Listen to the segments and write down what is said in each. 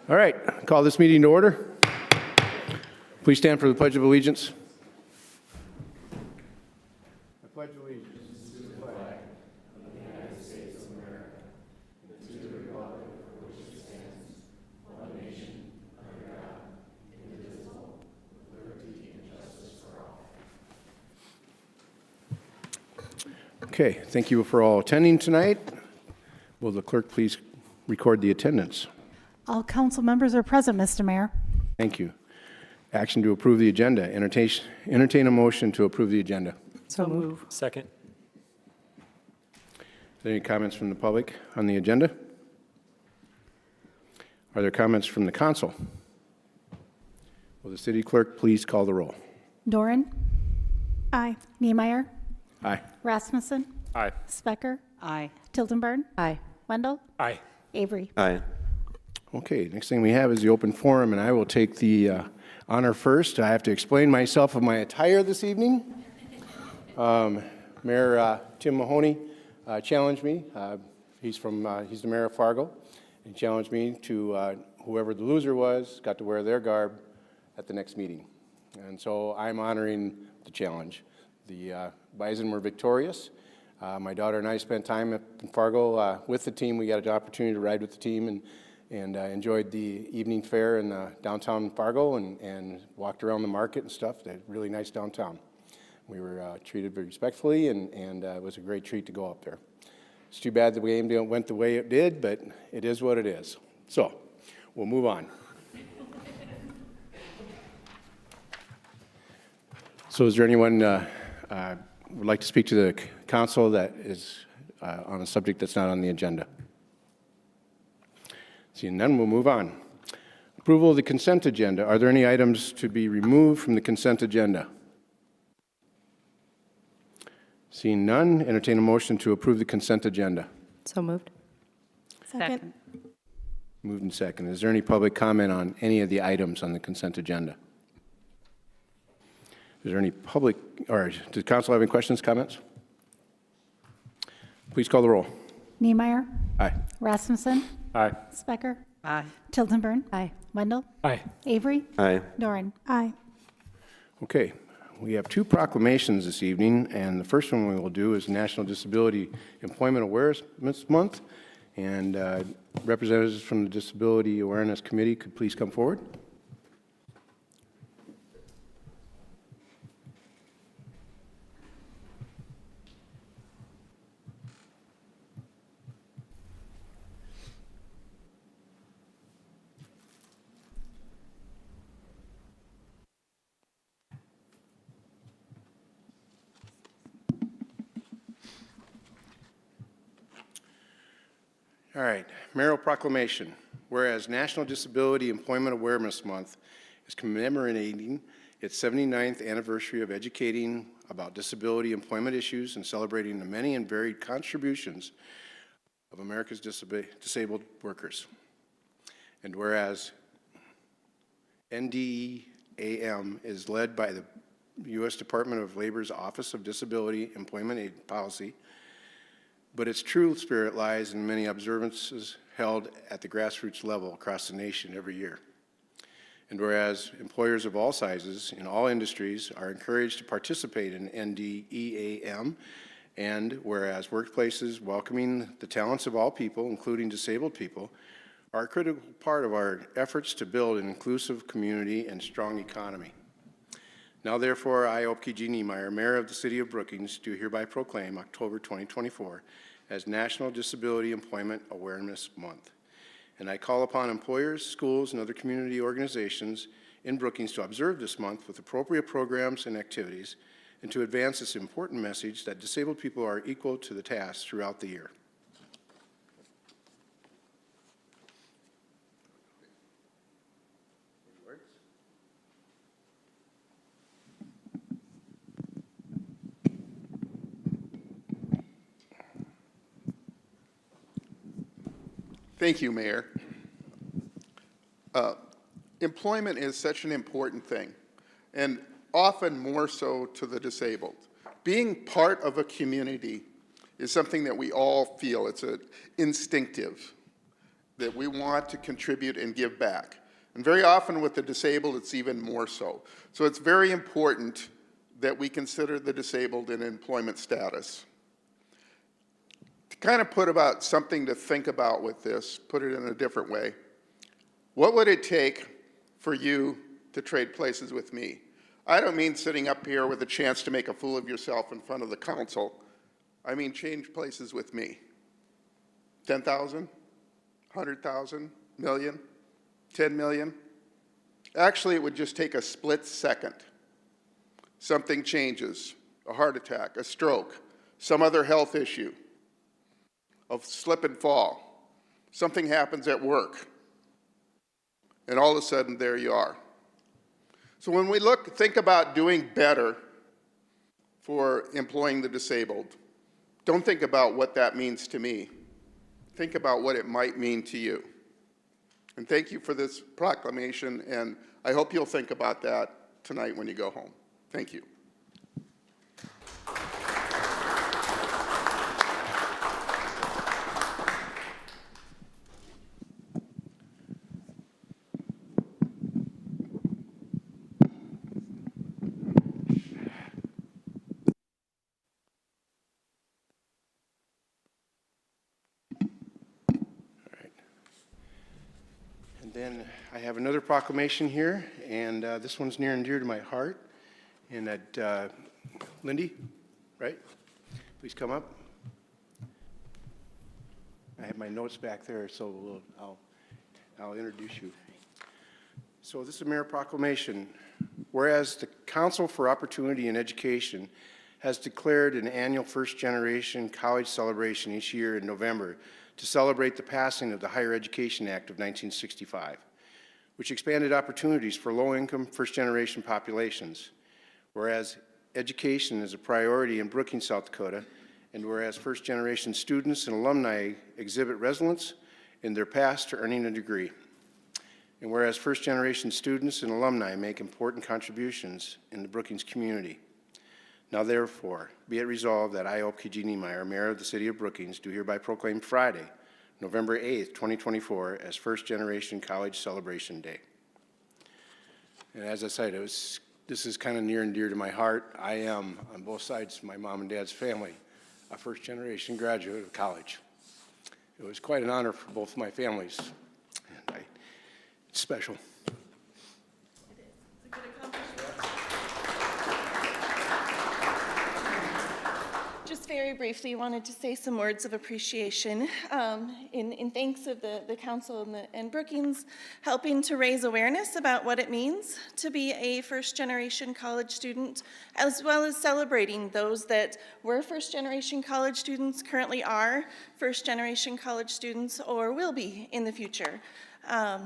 All right, call this meeting to order. Please stand for the Pledge of Allegiance. I pledge allegiance to the flag of the United States of America and to the republic for which it stands, one nation, under God, indivisible, with liberty and justice for all. Okay, thank you for all attending tonight. Will the clerk please record the attendance? All council members are present, Mr. Mayor. Thank you. Action to approve the agenda. Entertain a motion to approve the agenda. So move. Second. Any comments from the public on the agenda? Are there comments from the council? Will the city clerk please call the roll? Doran. Aye. Niemeyer. Aye. Rasmussen. Aye. Specker. Aye. Tildenburn. Aye. Wendell. Aye. Avery. Aye. Okay, next thing we have is the open forum, and I will take the honor first. I have to explain myself of my attire this evening. Mayor Tim Mahoney challenged me. He's the mayor of Fargo, and challenged me to whoever the loser was got to wear their garb at the next meeting. And so I'm honoring the challenge. The Bison were victorious. My daughter and I spent time in Fargo with the team. We got an opportunity to ride with the team and enjoyed the evening fair in downtown Fargo and walked around the market and stuff. They had really nice downtown. We were treated very respectfully, and it was a great treat to go up there. It's too bad the game went the way it did, but it is what it is. So we'll move on. So is there anyone would like to speak to the council that is on a subject that's not on the agenda? Seeing none, we'll move on. Approval of the consent agenda. Are there any items to be removed from the consent agenda? Seeing none, entertain a motion to approve the consent agenda. So moved. Second. Moved and second. Is there any public comment on any of the items on the consent agenda? Is there any public, or does council have any questions, comments? Please call the roll. Niemeyer. Aye. Rasmussen. Aye. Specker. Aye. Tildenburn. Aye. Wendell. Aye. Avery. Aye. Doran. Aye. Okay, we have two proclamations this evening, and the first one we will do is National Disability Employment Awareness Month, and representatives from the Disability Awareness Committee could please come forward. All right, mayoral proclamation. Whereas National Disability Employment Awareness Month is commemorating its 79th anniversary of educating about disability employment issues and celebrating the many and varied contributions of America's disabled workers. And whereas NDEAM is led by the U.S. Department of Labor's Office of Disability Employment Aid Policy, but its true spirit lies in many observances held at the grassroots level across the nation every year. And whereas employers of all sizes in all industries are encouraged to participate in NDEAM, and whereas workplaces welcoming the talents of all people, including disabled people, are a critical part of our efforts to build an inclusive community and strong economy. Now, therefore, I, Ope G. Niemeyer, Mayor of the City of Brookings, do hereby proclaim October 2024 as National Disability Employment Awareness Month. And I call upon employers, schools, and other community organizations in Brookings to observe this month with appropriate programs and activities, and to advance this important message that disabled people are equal to the task throughout the year. Thank you, Mayor. Employment is such an important thing, and often more so to the disabled. Being part of a community is something that we all feel. It's instinctive. that we want to contribute and give back. And very often with the disabled, it's even more so. So it's very important that we consider the disabled in employment status. To kind of put about something to think about with this, put it in a different way, what would it take for you to trade places with me? I don't mean sitting up here with a chance to make a fool of yourself in front of the council. I mean change places with me. 10,000? 100,000? Million? 10 million? Actually, it would just take a split second. Something changes, a heart attack, a stroke, some other health issue, a slip and fall. Something happens at work, and all of a sudden, there you are. So when we think about doing better for employing the disabled, don't think about what that means to me. Think about what it might mean to you. And thank you for this proclamation, and I hope you'll think about that tonight when you go home. Thank you. And then I have another proclamation here, and this one's near and dear to my heart. And that, Lindy, right? Please come up. I have my notes back there, so I'll introduce you. So this is a mayor proclamation. Whereas the Council for Opportunity and Education has declared an annual first-generation college celebration each year in November to celebrate the passing of the Higher Education Act of 1965, which expanded opportunities for low-income first-generation populations. Whereas education is a priority in Brookings, South Dakota, and whereas first-generation students and alumni exhibit resilience in their path to earning a degree. And whereas first-generation students and alumni make important contributions in the Brookings community. Now therefore, be it resolved that I, O.P.G. Niemeyer, Mayor of the City of Brookings, do hereby proclaim Friday, November 8th, 2024, as First Generation College Celebration Day. And as I said, this is kind of near and dear to my heart. I am, on both sides of my mom and dad's family, a first-generation graduate of college. It was quite an honor for both my families, and it's special. Just very briefly, wanted to say some words of appreciation in thanks of the council and Brookings helping to raise awareness about what it means to be a first-generation college student, as well as celebrating those that were first-generation college students, currently are first-generation college students, or will be in the future.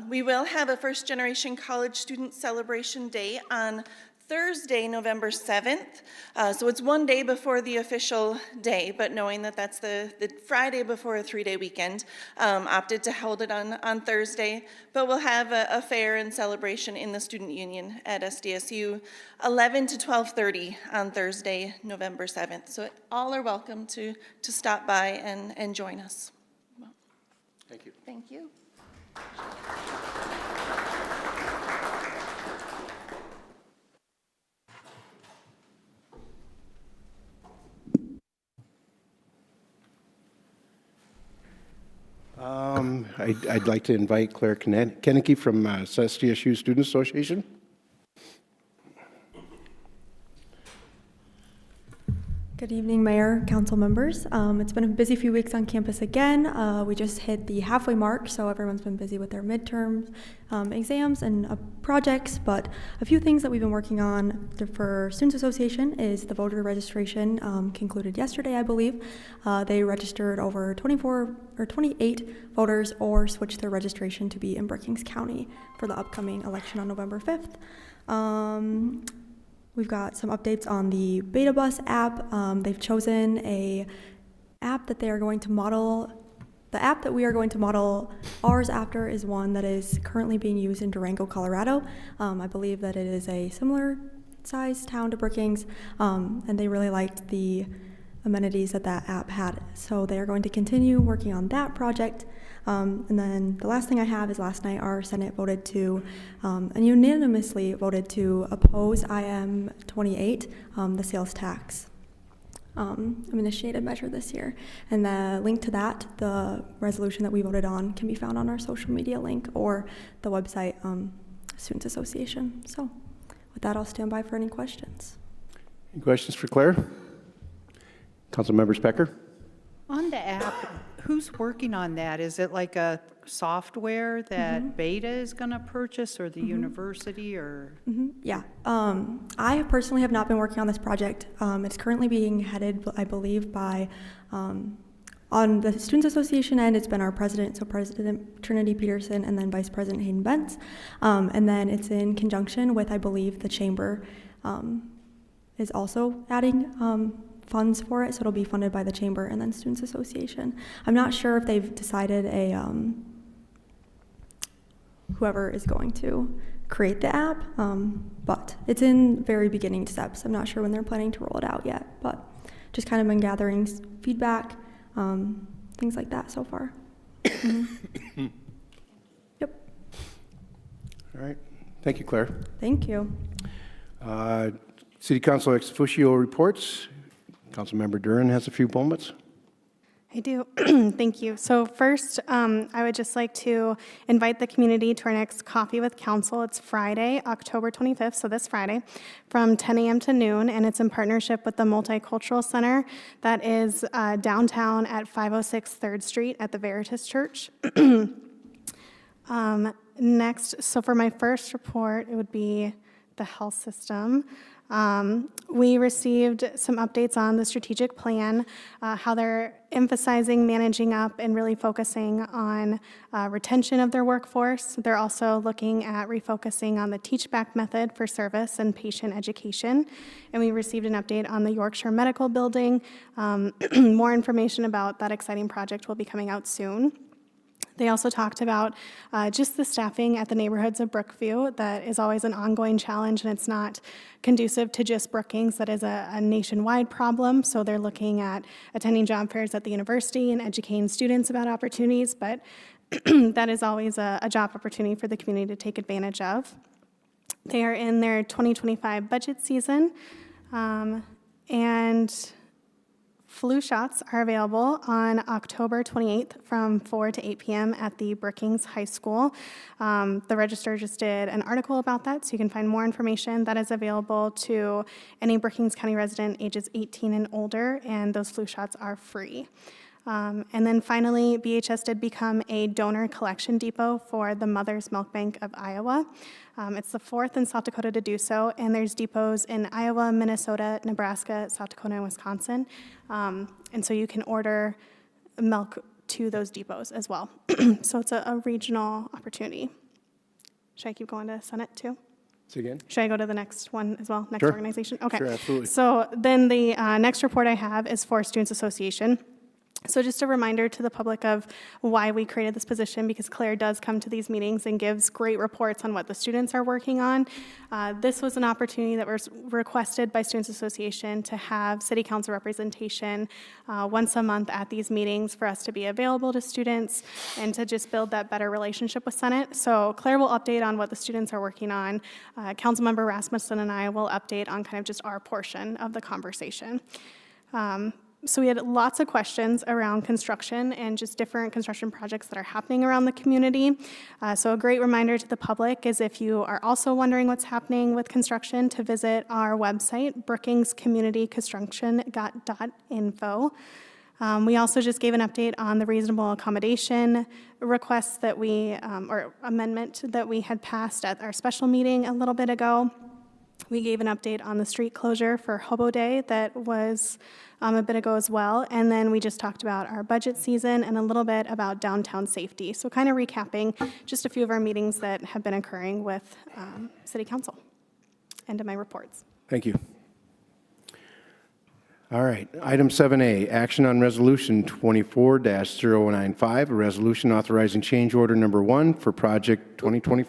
We will have a first-generation college student celebration day on Thursday, November 7th, so it's one day before the official day, but knowing that that's the Friday before a three-day weekend, opted to hold it on Thursday, but we'll have a fair and celebration in the Student Union at SDSU, 11 to 12:30 on Thursday, November 7th. So all are welcome to stop by and join us. Thank you. Thank you. I'd like to invite Claire Kennecke from SDSU Student Association. Good evening, Mayor, council members. It's been a busy few weeks on campus again. We just hit the halfway mark, so everyone's been busy with their midterms, exams, and projects, but a few things that we've been working on for Students Association is the voter registration concluded yesterday, I believe. They registered over 28 voters or switched their registration to be in Brookings County for the upcoming election on November 5th. We've got some updates on the Beta Bus app. They've chosen a app that they are going to model. The app that we are going to model ours after is one that is currently being used in Durango, Colorado. I believe that it is a similar sized town to Brookings, and they really liked the amenities that that app had. So they are going to continue working on that project. And then the last thing I have is last night our Senate voted to, and unanimously voted to oppose IM 28, the sales tax initiated measure this year. And the link to that, the resolution that we voted on, can be found on our social media link or the website, Students Association. So with that, I'll stand by for any questions. Any questions for Claire? Councilmember Specker? On the app, who's working on that? Is it like a software that Beta is going to purchase, or the university, or? Yeah. I personally have not been working on this project. It's currently being headed, I believe, by, on the Students Association end, it's been our president, so President Trinity Peterson, and then Vice President Hayden Bentz. And then it's in conjunction with, I believe, the Chamber is also adding funds for it, so it'll be funded by the Chamber and then Students Association. I'm not sure if they've decided whoever is going to create the app, but it's in very beginning steps. I'm not sure when they're planning to roll it out yet, but just kind of been gathering feedback, things like that so far. Yep. All right. Thank you, Claire. Thank you. City Council ex officio reports. Councilmember Duran has a few moments. I do. Thank you. So first, I would just like to invite the community to our next Coffee with Council. It's Friday, October 25th, so this Friday, from 10 a.m. to noon, and it's in partnership with the Multicultural Center that is downtown at 506 3rd Street at the Veritas Church. Next, so for my first report, it would be the health system. We received some updates on the strategic plan, how they're emphasizing managing up and really focusing on retention of their workforce. They're also looking at refocusing on the teach-back method for service and patient education. And we received an update on the Yorkshire Medical Building. More information about that exciting project will be coming out soon. They also talked about just the staffing at the neighborhoods of Brookview. That is always an ongoing challenge, and it's not conducive to just Brookings. That is a nationwide problem. So they're looking at attending job fairs at the university and educating students about opportunities, but that is always a job opportunity for the community to take advantage of. They are in their 2025 budget season, and flu shots are available on October 28th from 4 to 8 p.m. at the Brookings High School. The Register just did an article about that, so you can find more information. That is available to any Brookings County resident ages 18 and older, and those flu shots are free. And then finally, BHS did become a donor collection depot for the Mother's Milk Bank of Iowa. It's the 4th in South Dakota to do so, and there's depots in Iowa, Minnesota, Nebraska, South Dakota, and Wisconsin. And so you can order milk to those depots as well. So it's a regional opportunity. Should I keep going to Senate too? Say again? Should I go to the next one as well, next Sure. organization? Okay. Sure, absolutely. So then the next report I have is for Students Association. So just a reminder to the public of why we created this position, because Claire does come to these meetings and gives great reports on what the students are working on. This was an opportunity that was requested by Students Association to have city council representation once a month at these meetings for us to be available to students and to just build that better relationship with Senate. So Claire will update on what the students are working on. Councilmember Rasmussen and I will update on kind of just our portion of the conversation. So we had lots of questions around construction and just different construction projects that are happening around the community. So a great reminder to the public is if you are also wondering what's happening with construction, to visit our website, brookingscommunityconstruction.info. We also just gave an update on the reasonable accommodation requests that we, or amendment that we had passed at our special meeting a little bit ago. We gave an update on the street closure for Hobo Day that was a bit ago as well. And then we just talked about our budget season and a little bit about downtown safety. So kind of recapping just a few of our meetings that have been occurring with City Council. End of my reports. Thank you. All right, item 7A, action on resolution 24-095, a resolution authorizing change order number 1 for project 2020.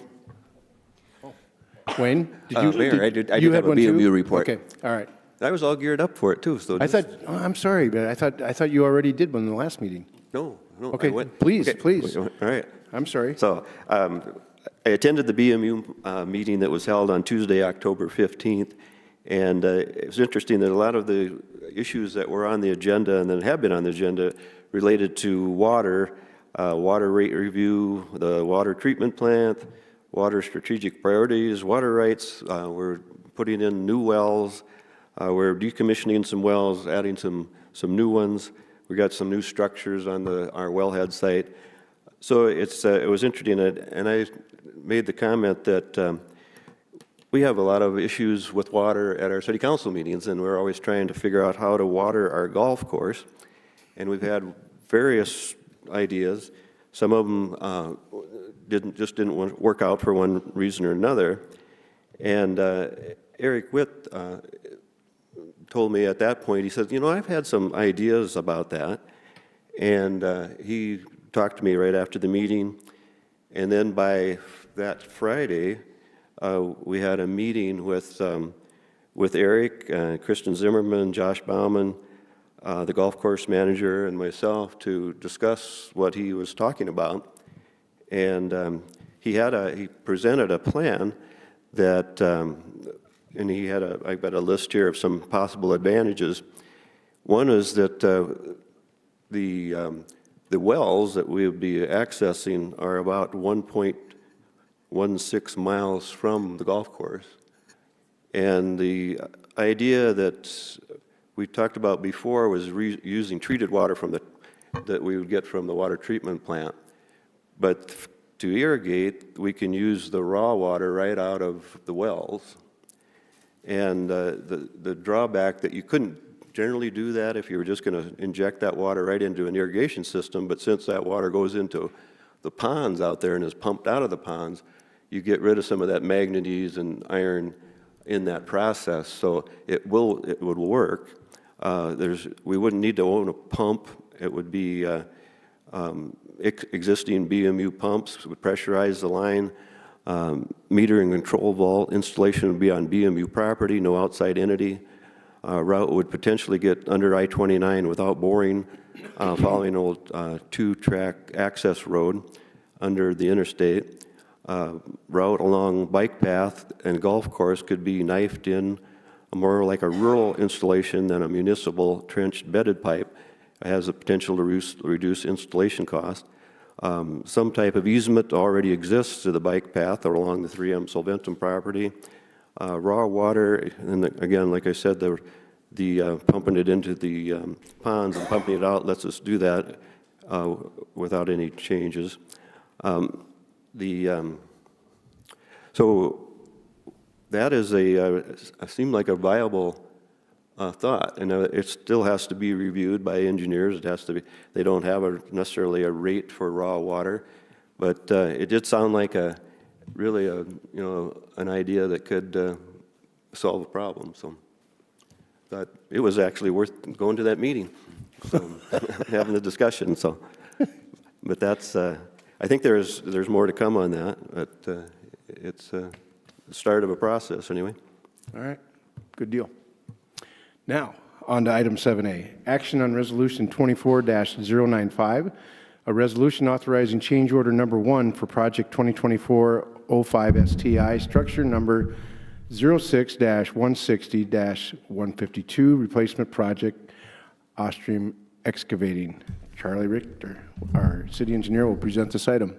Wayne, did you? Mayor, I do you have had a one too? BMU report. Okay, all right. I was all geared up for it too, so. I just- thought, oh, I'm sorry, but I thought you already did one in the last meeting. No. I Okay, went- please, okay, please. All right. I'm sorry. So I attended the BMU meeting that was held on Tuesday, October 15th, and it was interesting that a lot of the issues that were on the agenda and that have been on the agenda related to water, water rate review, the water treatment plant, water strategic priorities, water rights. We're putting in new wells. We're decommissioning some wells, adding some new ones. We got some new structures on our wellhead site. So it was interesting, and I made the comment that we have a lot of issues with water at our city council meetings, and we're always trying to figure out how to water our golf course. And we've had various ideas. Some of them didn't work out for one reason or another. And Eric Witt told me at that point, he said, you know, I've had some ideas about that. And he talked to me right after the meeting. And then by that Friday, we had a meeting with Eric, Kristen Zimmerman, Josh Bauman, the golf course manager, and myself to discuss what he was talking about. And he presented a plan that, and I've got a list here of some possible advantages. One is that the wells that we would be accessing are about 1.16 miles from the golf course. And the idea that we talked about before was using treated water that we would get from the water treatment plant. But to irrigate, we can use the raw water right out of the wells. And the drawback that you couldn't generally do that if you were just going to inject that water right into an irrigation system, but since that water goes into the ponds out there and is pumped out of the ponds, you get rid of some of that manganese and iron in that process, so it would work. We wouldn't need to own a pump. It would be existing BMU pumps would pressurize the line. Meter and control vault installation would be on BMU property, no outside entity. Route would potentially get under I-29 without boring, following an old two-track access road under the interstate. Route along bike path and golf course could be knifed in more like a rural installation than a municipal trenched bedded pipe. It has the potential to reduce installation cost. Some type of easement already exists to the bike path or along the 3M Solventum property. Raw water, and again, like I said, the pumping it into the ponds and pumping it out lets us do that without any changes. So that is seemed like a viable thought, and it still has to be reviewed by engineers. It has to be. They don't have necessarily a rate for raw water, but it did sound like really an idea that could solve a problem. So thought it was actually worth going to that meeting, so having the discussion. So, but that's. I think there's more to come on that, but it's the start of a process anyway. All right, good deal. Now, on to item 7A, action on resolution 24-095, a resolution authorizing change order number 1 for project 2024-05 STI, structure number 06-160-152, replacement project, Ostrom Excavating. Charlie Richter, our city engineer, will present this item.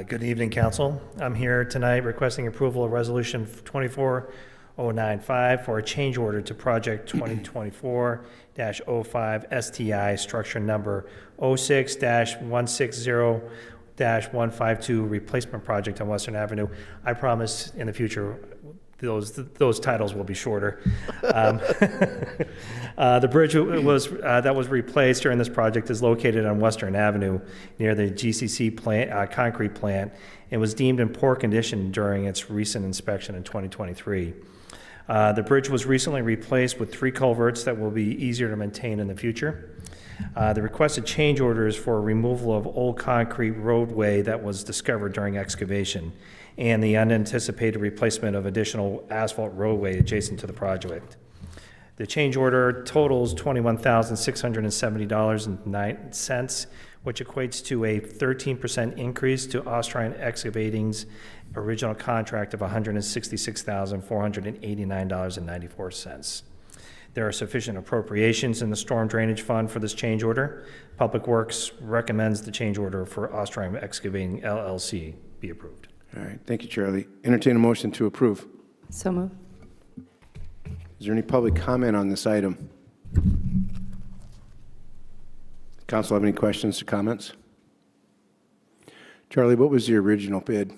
Good evening, council. I'm here tonight requesting approval of resolution 24095 for a change order to project 2024-05 STI, structure number 06-160-152, replacement project on Western Avenue. I promise in the future those titles will be shorter. The bridge that was replaced during this project is located on Western Avenue near the GCC plant, concrete plant, and was deemed in poor condition during its recent inspection in 2023. The bridge was recently replaced with 3 culverts that will be easier to maintain in the future. The requested change order is for removal of old concrete roadway that was discovered during excavation and the unanticipated replacement of additional asphalt roadway adjacent to the project. The change order totals $21,670.09, which equates to a 13% increase to Austrian Excavating's original contract of $166,489.94. There are sufficient appropriations in the storm drainage fund for this change order. Public Works recommends the change order for Austrian Excavating LLC be approved. All right, thank you, Charlie. Entertain a motion to approve. So moved. Is there any public comment on this item? Council have any questions or comments? Charlie, what was the original bid?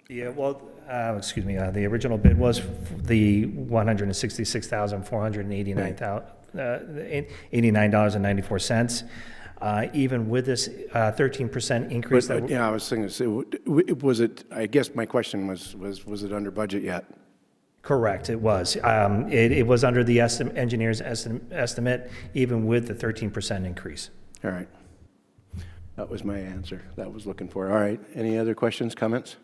Yeah, well, the original bid was the $166,489.94. Even with this 13% increase, Yeah, I was thinking, was it, I guess my question was it under budget yet? correct, it was. It was under the engineer's estimate, even with the 13% increase. All right. That was my answer that I was looking for. All right, any other questions, comments?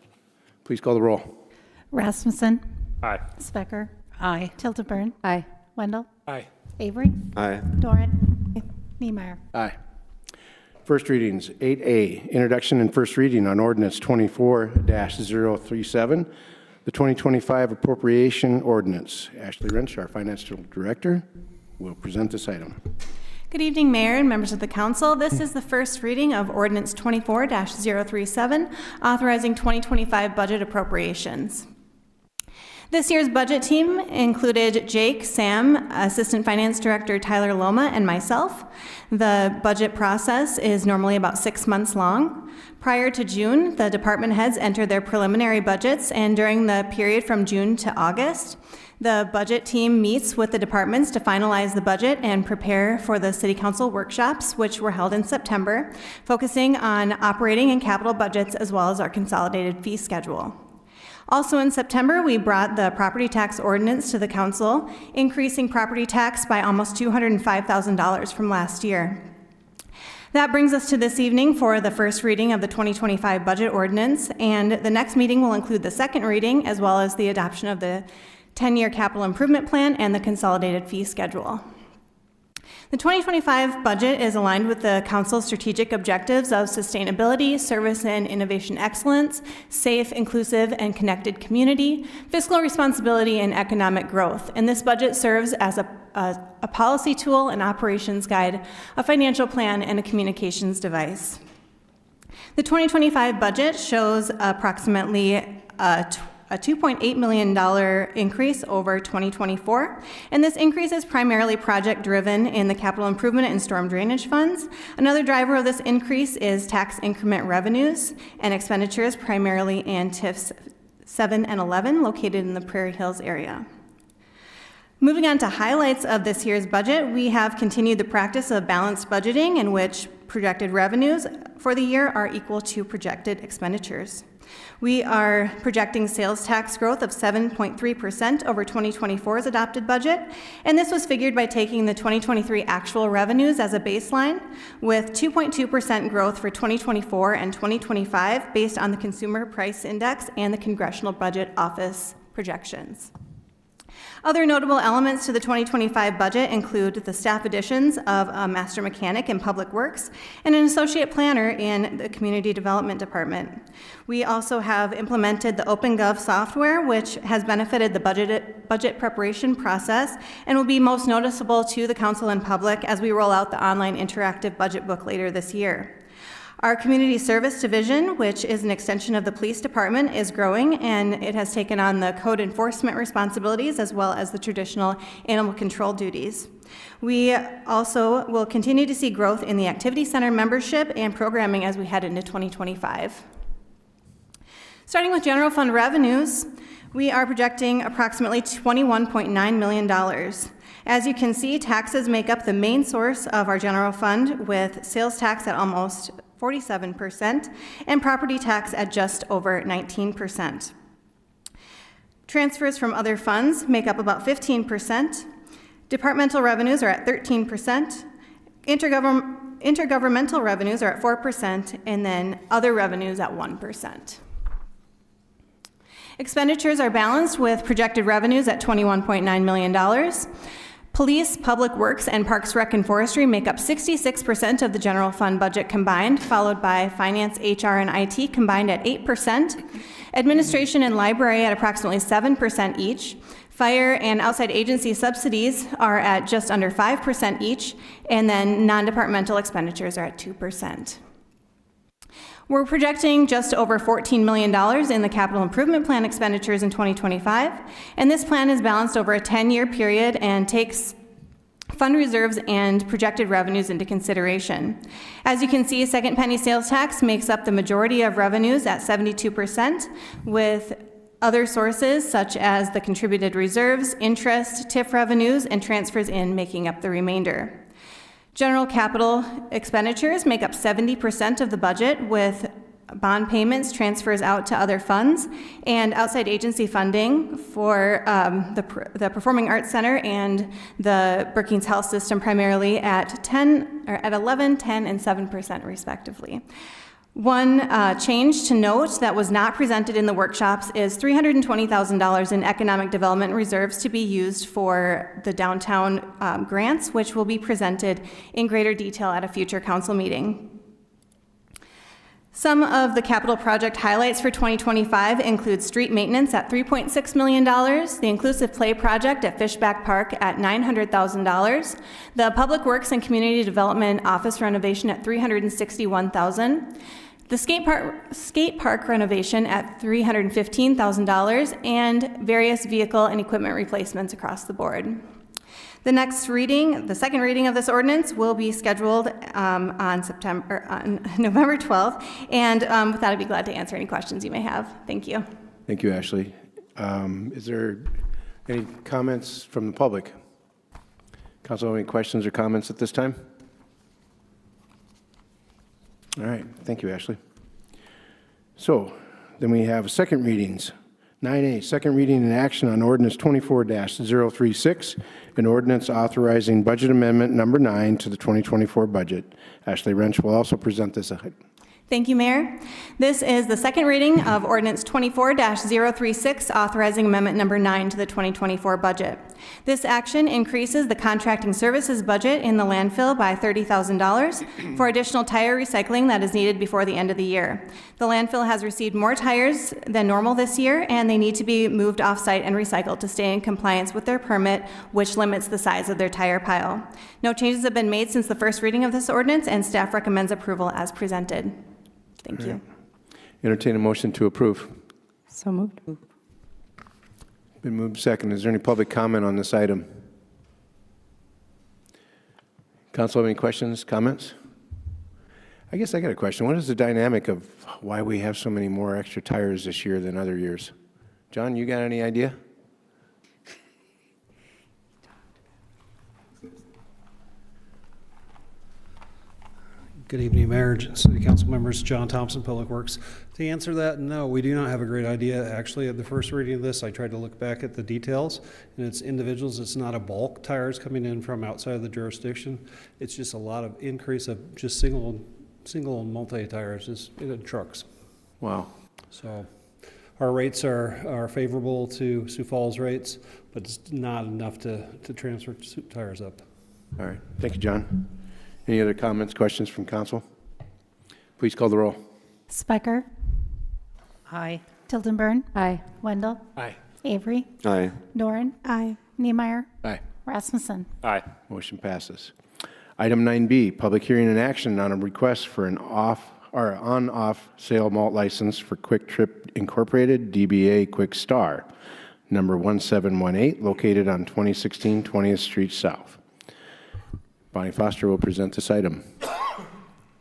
Please call the roll. Rasmussen. Aye. Specker. Aye. Tildenburn. Aye. Wendell. Aye. Avery. Aye. Doran. Niemeyer. Aye. First readings, 8A, introduction and first reading on ordinance 24-037, the 2025 appropriation ordinance. Ashley Wrench, our financial director, will present this item. Good evening, Mayor and members of the council. This is the first reading of Ordinance 24-037, authorizing 2025 budget appropriations. This year's budget team included Jake, Sam, Assistant Finance Director Tyler Loma, and myself. The budget process is normally about 6 months long. Prior to June, the department heads entered their preliminary budgets, and during the period from June to August, the budget team meets with the departments to finalize the budget and prepare for the City Council workshops, which were held in September, focusing on operating and capital budgets as well as our consolidated fee schedule. Also in September, we brought the property tax ordinance to the council, increasing property tax by almost $205,000 from last year. That brings us to this evening for the first reading of the 2025 budget ordinance, and the next meeting will include the second reading as well as the adoption of the 10-year capital improvement plan and the consolidated fee schedule. The 2025 budget is aligned with the council's strategic objectives of sustainability, service and innovation excellence, safe, inclusive, and connected community, fiscal responsibility, and economic growth. And this budget serves as a policy tool, an operations guide, a financial plan, and a communications device. The 2025 budget shows approximately a $2.8 million increase over 2024, and this increase is primarily project-driven in the capital improvement and storm drainage funds. Another driver of this increase is tax increment revenues and expenditures, primarily in TIFs 7 and 11, located in the Prairie Hills area. Moving on to highlights of this year's budget, we have continued the practice of balanced budgeting in which projected revenues for the year are equal to projected expenditures. We are projecting sales tax growth of 7.3% over 2024's adopted budget, and this was figured by taking the 2023 actual revenues as a baseline, with 2.2% growth for 2024 and 2025 based on the Consumer Price Index and the Congressional Budget Office projections. Other notable elements to the 2025 budget include the staff additions of a master mechanic in Public Works and an associate planner in the Community Development Department. We also have implemented the OpenGov software, which has benefited the budget preparation process and will be most noticeable to the council and public as we roll out the online interactive budget book later this year. Our Community Service Division, which is an extension of the Police Department, is growing, and it has taken on the code enforcement responsibilities as well as the traditional animal control duties. We also will continue to see growth in the Activity Center membership and programming as we head into 2025. Starting with general fund revenues, we are projecting approximately $21.9 million. As you can see, taxes make up the main source of our general fund, with sales tax at almost 47% and property tax at just over 19%. Transfers from other funds make up about 15%. Departmental revenues are at 13%. Intergovernmental revenues are at 4%, and then other revenues at 1%. Expenditures are balanced with projected revenues at $21.9 million. Police, Public Works, and Parks, Rec, and Forestry make up 66% of the general fund budget combined, followed by Finance, HR, and IT combined at 8%, Administration and Library at approximately 7% each, Fire and outside agency subsidies are at just under 5% each, and then non-departmental expenditures are at 2%. We're projecting just over $14 million in the capital improvement plan expenditures in 2025, and this plan is balanced over a 10-year period and takes fund reserves and projected revenues into consideration. As you can see, second penny sales tax makes up the majority of revenues at 72%, with other sources such as the contributed reserves, interest, TIF revenues, and transfers in making up the remainder. General capital expenditures make up 70% of the budget, with bond payments, transfers out to other funds, and outside agency funding for the Performing Arts Center and the Brookings Health System primarily at 11, 10, and 7% respectively. One change to note that was not presented in the workshops is $320,000 in economic development reserves to be used for the downtown grants, which will be presented in greater detail at a future council meeting. Some of the capital project highlights for 2025 include street maintenance at $3.6 million, the Inclusive Play Project at Fishback Park at $900,000, the Public Works and Community Development Office renovation at $361,000, the skate park renovation at $315,000, and various vehicle and equipment replacements across the board. The second reading of this ordinance will be scheduled on November 12th, and with that, I'd be glad to answer any questions you may have. Thank you. Thank you, Ashley. Is there any comments from the public? Council, any questions or comments at this time? All right, thank you, Ashley. So then we have second readings. 9A, second reading and action on ordinance 24-036, an ordinance authorizing budget amendment number 9 to the 2024 budget. Ashley Wrench will also present this item. Thank you, Mayor. This is the second reading of Ordinance 24-036, authorizing Amendment Number 9 to the 2024 budget. This action increases the contracting services budget in the landfill by $30,000 for additional tire recycling that is needed before the end of the year. The landfill has received more tires than normal this year, and they need to be moved off-site and recycled to stay in compliance with their permit, which limits the size of their tire pile. No changes have been made since the first reading of this ordinance, and staff recommends approval as presented. Thank you. Entertain a motion to approve. So moved. Been moved second. Is there any public comment on this item? Council have any questions, comments? I guess I got a question. What is the dynamic of why we have so many more extra tires this year than other years? John, you got any idea? Good evening, Mayor, City Council members, John Thompson, Public Works. To answer that, no, we do not have a great idea. Actually, at the first reading of this, I tried to look back at the details, and it's individuals. It's not a bulk tires coming in from outside of the jurisdiction. It's just a lot of increase of just single and multi-tires in trucks. Wow. So our rates are favorable to Sioux Falls rates, but it's not enough to transfer tires up. All right. Thank you, John. Any other comments, questions from council? Please call the roll. Specker. Aye. Tildenburn. Aye. Wendell. Aye. Avery. Aye. Doran. Aye. Niemeyer. Aye. Rasmussen. Aye. Motion passes. Item 9B, public hearing and action on a request for an on-off sale malt license for Quick Trip Incorporated, DBA Quick Star, number 1718, located on 2016 20th Street South. Bonnie Foster will present this item.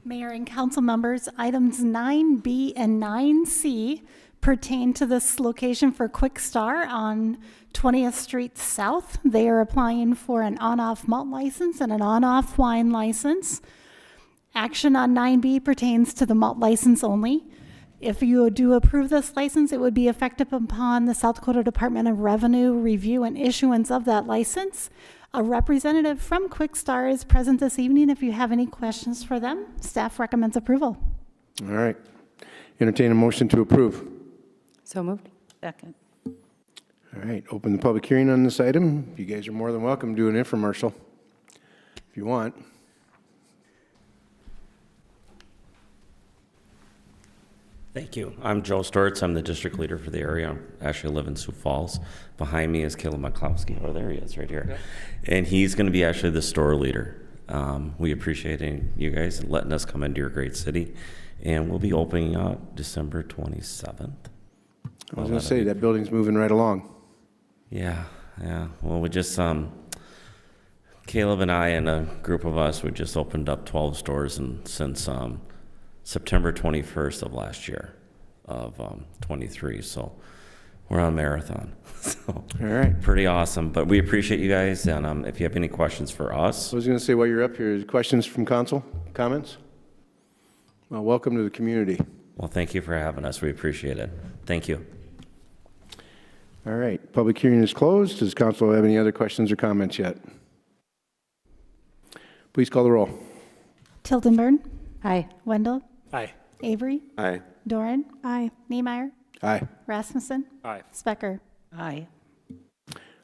Mayor and council members, items 9B and 9C pertain to this location for Quick Star on 20th Street South. They are applying for an on-off malt license and an on-off wine license. Action on 9B pertains to the malt license only. If you do approve this license, it would be effective upon the South Dakota Department of Revenue review and issuance of that license. A representative from Quick Star is present this evening. If you have any questions for them, staff recommends approval. All right. Entertain a motion to approve. So moved. Second. All All right, open the public hearing on this item. You guys are more than welcome to do an infomercial if you want. Thank you. I'm Joe Stortz. I'm the district leader for the area. I actually live in Sioux Falls. Behind me is Caleb McCloskey. Oh, there he is right here. And he's going to be actually the store leader. We appreciate you guys letting us come into your great city. And we'll be opening up December 27th. I was going to say, that building's moving right along. Yeah. Well, we just, Caleb and I and a group of us, we just opened up 12 stores since September 21st of last year of 23. So we're on a marathon. So All right. pretty awesome. But we appreciate you guys. And if you have any questions for us, I was going to say, while you're up here, questions from council, comments? Well, welcome to the community. well, thank you for having us. We appreciate it. Thank you. All right, public hearing is closed. Does council have any other questions or comments yet? Please call the roll. Tildenburn. Aye. Wendell. Aye. Avery. Aye. Doran. Aye. Niemeyer. Aye. Rasmussen. Aye. Specker. Aye.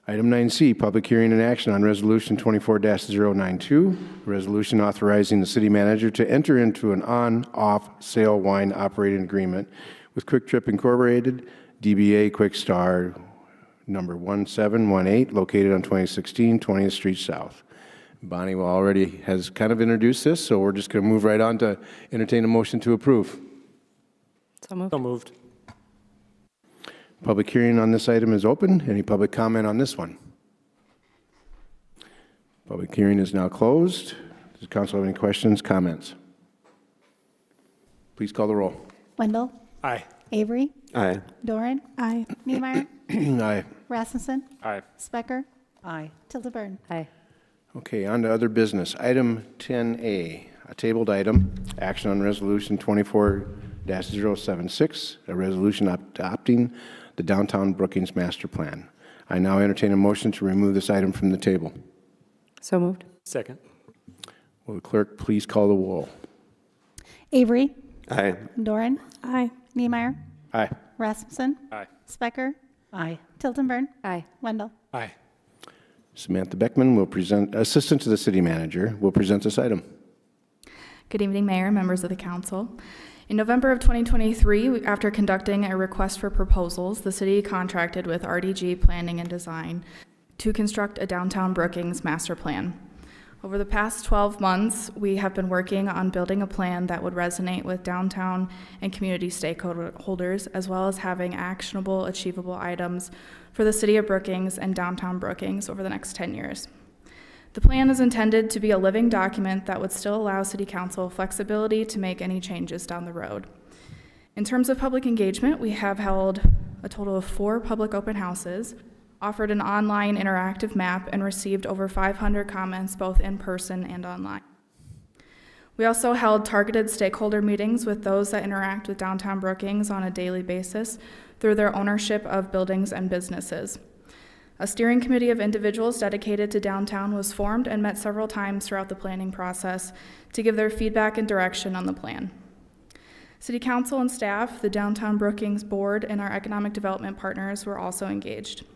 Item 9C, public hearing and action on Resolution 24-092, a resolution authorizing the city manager to enter into an on-off sale wine operating agreement with Quick Trip Incorporated, DBA Quick Star, number 1718, located on 2016 20th Street South. Bonnie already has kind of introduced this, so we're just going to move right on to entertain a motion to approve. So moved. So moved. Public hearing on this item is open. Any public comment on this one? Public hearing is now closed. Does council have any questions, comments? Please call the roll. Wendell. Aye. Avery. Aye. Doran. Aye. Niemeyer. Aye. Rasmussen. Aye. Specker. Aye. Tildenburn. Aye. Okay, on to other business. Item 10A, a tabled item, action on resolution 24-076, a resolution adopting the downtown Brookings master plan. I now entertain a motion to remove this item from the table. So moved. Second. Will the clerk please call the roll? Avery. Aye. Doran. Aye. Niemeyer. Aye. Rasmussen. Aye. Specker. Aye. Tildenburn. Aye. Wendell. Aye. Samantha Beckman will present, assistant to the city manager, will present this item. Good evening, Mayor and members of the council. In November of 2023, after conducting a request for proposals, the city contracted with RDG Planning and Design to construct a downtown Brookings master plan. Over the past 12 months, we have been working on building a plan that would resonate with downtown and community stakeholders, as well as having actionable, achievable items for the city of Brookings and downtown Brookings over the next 10 years. The plan is intended to be a living document that would still allow City Council flexibility to make any changes down the road. In terms of public engagement, we have held a total of 4 public open houses, offered an online interactive map, and received over 500 comments both in person and online. We also held targeted stakeholder meetings with those that interact with downtown Brookings on a daily basis through their ownership of buildings and businesses. A steering committee of individuals dedicated to downtown was formed and met several times throughout the planning process to give their feedback and direction on the plan. City Council and staff, the Downtown Brookings Board, and our economic development partners were also engaged.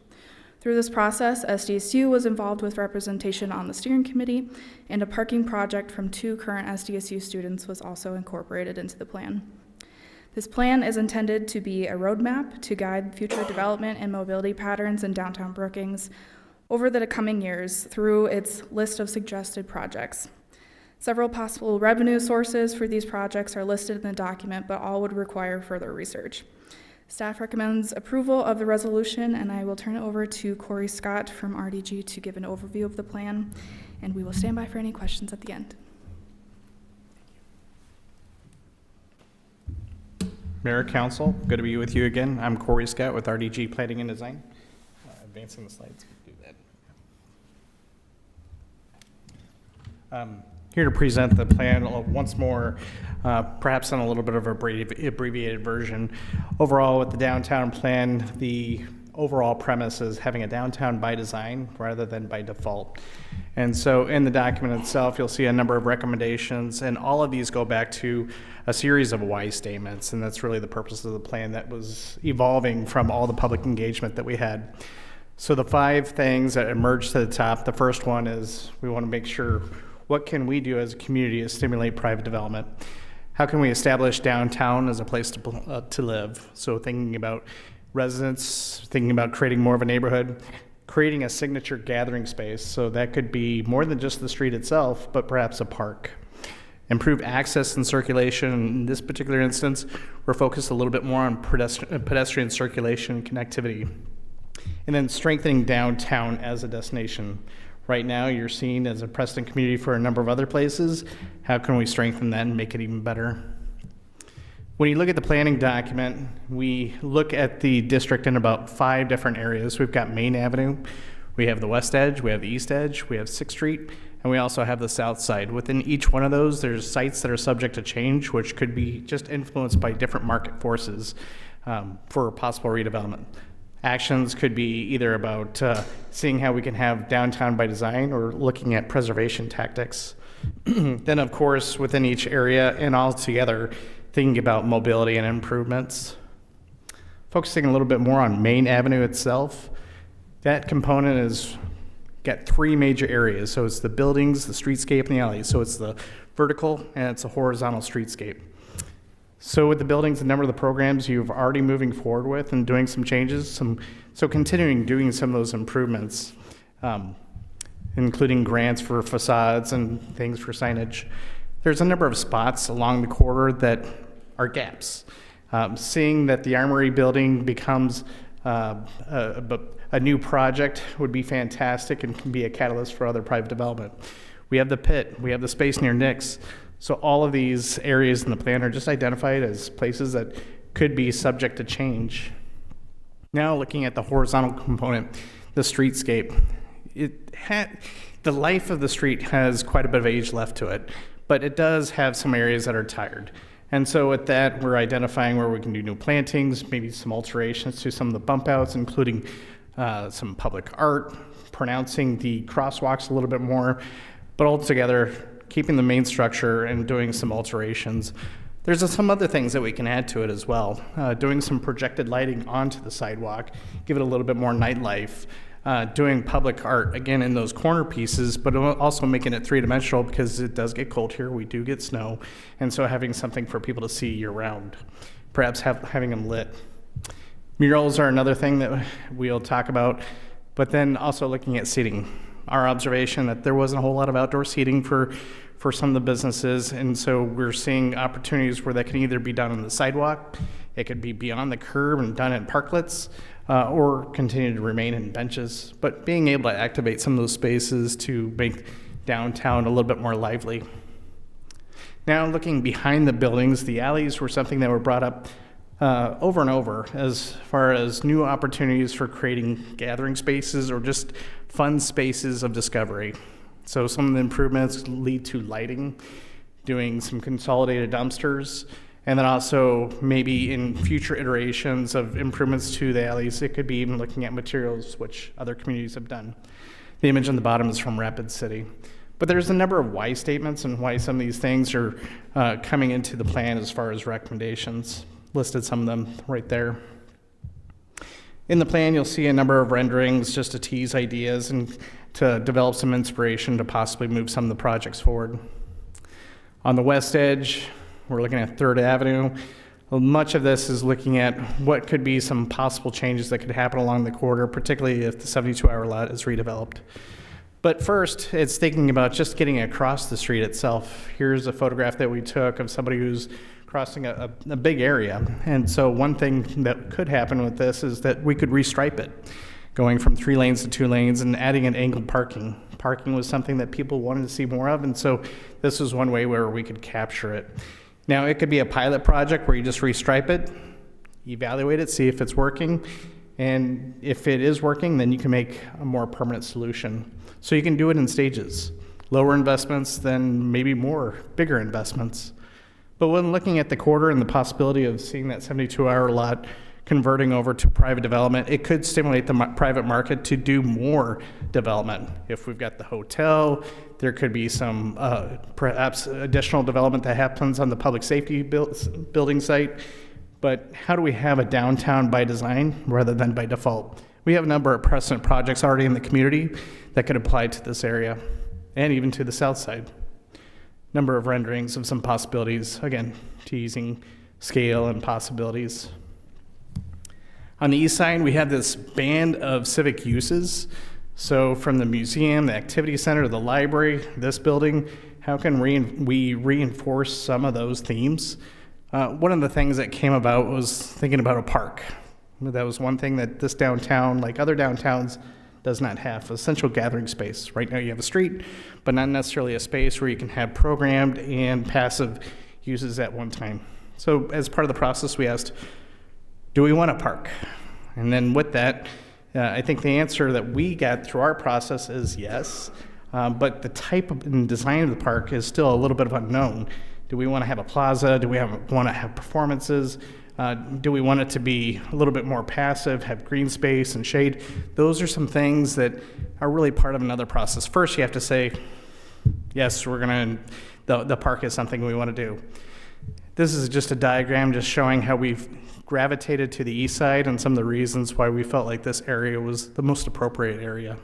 Through this process, SDSU was involved with representation on the steering committee, and a parking project from 2 current SDSU students was also incorporated into the plan. This plan is intended to be a roadmap to guide future development and mobility patterns in downtown Brookings over the coming years through its list of suggested projects. Several possible revenue sources for these projects are listed in the document, but all would require further research. Staff recommends approval of the resolution, and I will turn it over to Corey Scott from RDG to give an overview of the plan, and we will stand by for any questions at the end. Mayor, Council, good to be with you again. I'm Corey Scott with RDG Planning and Design. Advancing the slides, do that. Here to present the plan once more, perhaps on a little bit of an abbreviated version. Overall, with the downtown plan, the overall premise is having a downtown by design rather than by default. And so in the document itself, you'll see a number of recommendations, and all of these go back to a series of why statements, and that's really the purpose of the plan that was evolving from all the public engagement that we had. So the 5 things that emerged to the top, the first one is we want to make sure what can we do as a community to stimulate private development? How can we establish downtown as a place to live? So thinking about residents, thinking about creating more of a neighborhood, creating a signature gathering space. So that could be more than just the street itself, but perhaps a park. Improve access and circulation. In this particular instance, we're focused a little bit more on pedestrian circulation and connectivity. And then strengthening downtown as a destination. Right now, you're seen as a Preston community for a number of other places. How can we strengthen that and make it even better? When you look at the planning document, we look at the district in about 5 different areas. We've got Main Avenue, we have the west edge, we have the east edge, we have 6th Street, and we also have the south side. Within each one of those, there's sites that are subject to change, which could be just influenced by different market forces for possible redevelopment. Actions could be either about seeing how we can have downtown by design or looking at preservation tactics. Then, of course, within each area and all together, thinking about mobility and improvements. Focusing a little bit more on Main Avenue itself, that component has got 3 major areas. So it's the buildings, the streetscape, and the alleys. So it's the vertical and it's a horizontal streetscape. So with the buildings, a number of the programs you've already moving forward with and doing some changes, so continuing doing some of those improvements, including grants for facades and things for signage. There's a number of spots along the corridor that are gaps. Seeing that the Armory building becomes a new project would be fantastic and can be a catalyst for other private development. We have the pit, we have the space near Nick's. So all of these areas in the plan are just identified as places that could be subject to change. Now looking at the horizontal component, the streetscape. The life of the street has quite a bit of age left to it, but it does have some areas that are tired. And so with that, we're identifying where we can do new plantings, maybe some alterations to some of the bump outs, including some public art, pronouncing the crosswalks a little bit more, but altogether, keeping the main structure and doing some alterations. There's some other things that we can add to it as well. Doing some projected lighting onto the sidewalk, give it a little bit more nightlife. Doing public art, again, in those corner pieces, but also making it 3-dimensional because it does get cold here, we do get snow, and so having something for people to see year-round. Perhaps having them lit. Murals are another thing that we'll talk about, but then also looking at seating. Our observation that there wasn't a whole lot of outdoor seating for some of the businesses, and so we're seeing opportunities where that can either be done on the sidewalk, it could be beyond the curb and done in parklets, or continue to remain in benches, but being able to activate some of those spaces to make downtown a little bit more lively. Now looking behind the buildings, the alleys were something that were brought up over and over as far as new opportunities for creating gathering spaces or just fun spaces of discovery. So some of the improvements lead to lighting, doing some consolidated dumpsters, and then also maybe in future iterations of improvements to the alleys, it could be even looking at materials, which other communities have done. The image on the bottom is from Rapid City. But there's a number of why statements and why some of these things are coming into the plan as far as recommendations. Listed some of them right there. In the plan, you'll see a number of renderings just to tease ideas and to develop some inspiration to possibly move some of the projects forward. On the west edge, we're looking at 3rd Avenue. Much of this is looking at what could be some possible changes that could happen along the corridor, particularly if the 72-hour lot is redeveloped. But first, it's thinking about just getting across the street itself. Here's a photograph that we took of somebody who's crossing a big area. And so one thing that could happen with this is that we could restripe it, going from 3 lanes to 2 lanes and adding an angled parking. Parking was something that people wanted to see more of, and so this was one way where we could capture it. Now, it could be a pilot project where you just restripe it, evaluate it, see if it's working, and if it is working, then you can make a more permanent solution. So you can do it in stages. Lower investments, then maybe more, bigger investments. But when looking at the corridor and the possibility of seeing that 72-hour lot converting over to private development, it could stimulate the private market to do more development. If we've got the hotel, there could be some perhaps additional development that happens on the public safety building site. But how do we have a downtown by design rather than by default? We have a number of precedent projects already in the community that could apply to this area and even to the south side. Number of renderings of some possibilities, again, teasing scale and possibilities. On the east side, we have this band of civic uses. So from the museum, the activity center, the library, this building, how can we reinforce some of those themes? One of the things that came about was thinking about a park. That was one thing that this downtown, like other downtowns, does not have, a central gathering space. Right now you have a street, but not necessarily a space where you can have programmed and passive uses at one time. So as part of the process, we asked, do we want a park? And then with that, I think the answer that we got through our process is yes, but the type of and design of the park is still a little bit of unknown. Do we want to have a plaza? Do we want to have performances? Do we want it to be a little bit more passive, have green space and shade? Those are some things that are really part of another process. First, you have to say, yes, the park is something we want to do. This is just a diagram just showing how we've gravitated to the east side and some of the reasons why we felt like this area was the most appropriate area.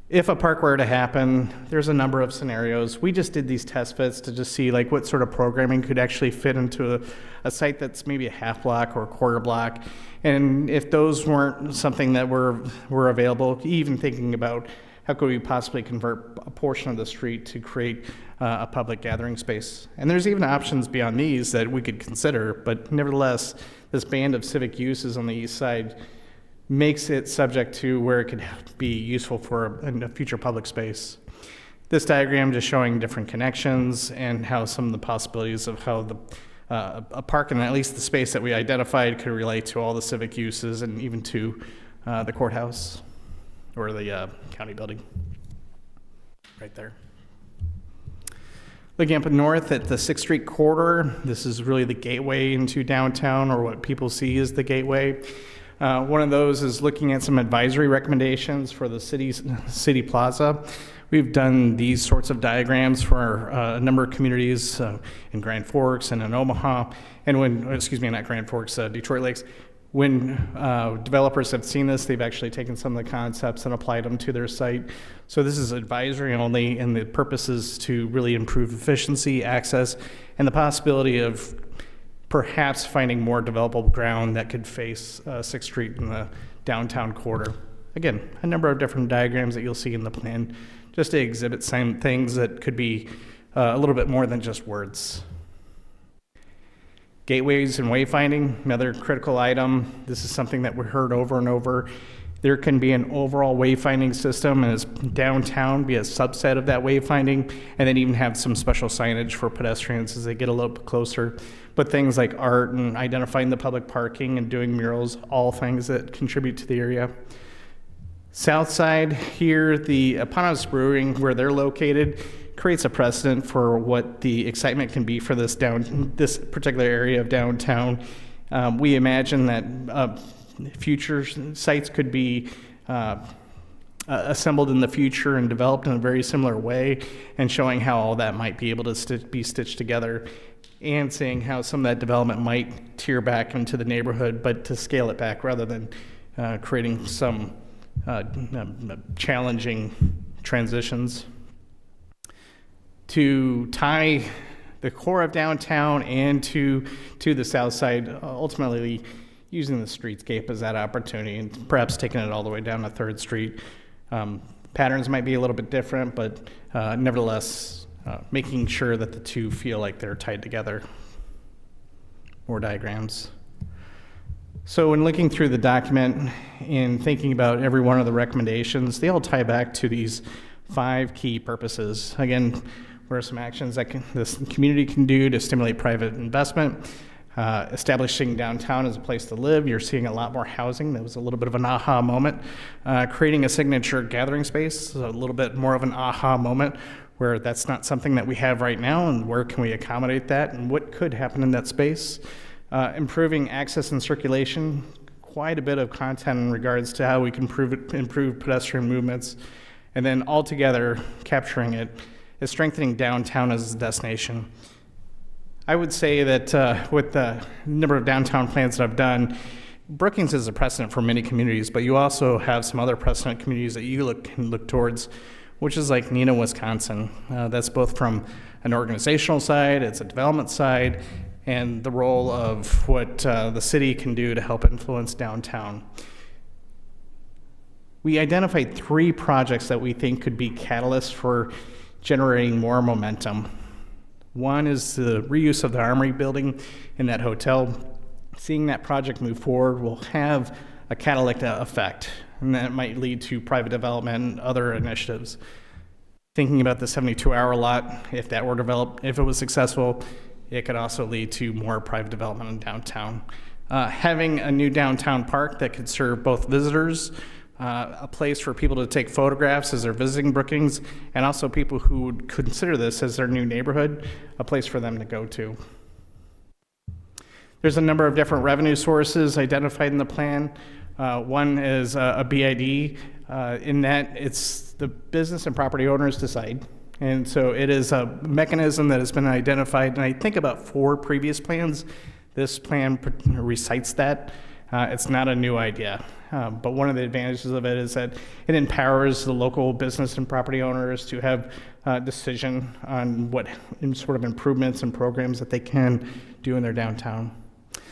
If a park were to happen, there's a number of scenarios. We just did these test fits to just see like what sort of programming could actually fit into a site that's maybe a half block or a quarter block. And if those weren't something that were available, even thinking about how could we possibly convert a portion of the street to create a public gathering space. And there's even options beyond these that we could consider, but nevertheless, this band of civic uses on the east side makes it subject to where it could be useful for a future public space. This diagram just showing different connections and how some of the possibilities of how a park, and at least the space that we identified, could relate to all the civic uses and even to the courthouse or the county building right there. Looking up north at the 6th Street corridor, this is really the gateway into downtown, or what people see as the gateway. One of those is looking at some advisory recommendations for the city plaza. We've done these sorts of diagrams for a number of communities in Grand Forks and in Omaha, and not Grand Forks, Detroit Lakes. When developers have seen this, they've actually taken some of the concepts and applied them to their site. So this is advisory only, and the purpose is to really improve efficiency, access, and the possibility of perhaps finding more developable ground that could face 6th Street in the downtown quarter. Again, a number of different diagrams that you'll see in the plan, just to exhibit some things that could be a little bit more than just words. Gateways and wayfinding, another critical item. This is something that we heard over and over. There can be an overall wayfinding system, and as downtown be a subset of that wayfinding, and then even have some special signage for pedestrians as they get a little bit closer. But things like art and identifying the public parking and doing murals, all things that contribute to the area. South side here, the Eponymous Brewing, where they're located, creates a precedent for what the excitement can be for this particular area of downtown. We imagine that future sites could be assembled in the future and developed in a very similar way, and showing how all that might be able to be stitched together, and seeing how some of that development might tear back into the neighborhood, but to scale it back rather than creating some challenging transitions. To tie the core of downtown and to the south side, ultimately using the streetscape as that opportunity, and perhaps taking it all the way down to 3rd Street. Patterns might be a little bit different, but nevertheless, making sure that the two feel like they're tied together. More diagrams. So when looking through the document and thinking about every one of the recommendations, they all tie back to these 5 key purposes. Again, what are some actions that this community can do to stimulate private investment? Establishing downtown as a place to live. You're seeing a lot more housing. That was a little bit of an aha moment. Creating a signature gathering space, a little bit more of an aha moment, where that's not something that we have right now, and where can we accommodate that, and what could happen in that space. Improving access and circulation, quite a bit of content in regards to how we can improve pedestrian movements, and then altogether capturing it is strengthening downtown as a destination. I would say that with the number of downtown plans that I've done, Brookings is a precedent for many communities, but you also have some other precedent communities that you can look towards, which is like Neenah, Wisconsin. That's both from an organizational side, it's a development side, and the role of what the city can do to help influence downtown. We identified 3 projects that we think could be catalysts for generating more momentum. One is the reuse of the Armory building in that hotel. Seeing that project move forward will have a catalytic effect, and that might lead to private development and other initiatives. Thinking about the 72-hour lot, if that were developed, if it was successful, it could also lead to more private development in downtown. Having a new downtown park that could serve both visitors, a place for people to take photographs as they're visiting Brookings, and also people who would consider this as their new neighborhood, a place for them to go to. There's a number of different revenue sources identified in the plan. One is a BID. In that, it's the business and property owners decide. And so it is a mechanism that has been identified, and I think about 4 previous plans. This plan recites that. It's not a new idea. But one of the advantages of it is that it empowers the local business and property owners to have a decision on what sort of improvements and programs that they can do in their downtown.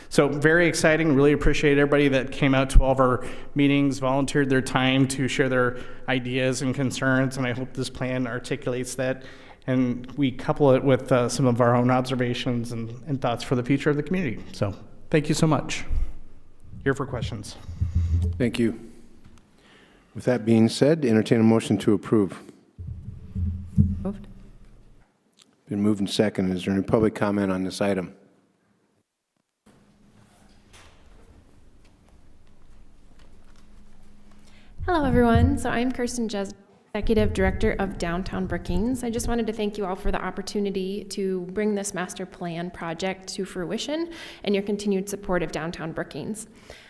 So very exciting. Really appreciate everybody that came out to all of our meetings, volunteered their time to share their ideas and concerns, and I hope this plan articulates that, and we couple it with some of our own observations and thoughts for the future of the community. So thank you so much. Here for questions. Thank you. With that being said, entertain a motion to approve. Moved. Been moved and seconded. Is there any public comment on this item? Hello, everyone. So I'm Kirsten Jes, Executive Director of Downtown Brookings. I just wanted to thank you all for the opportunity to bring this master plan project to fruition and your continued support of Downtown Brookings.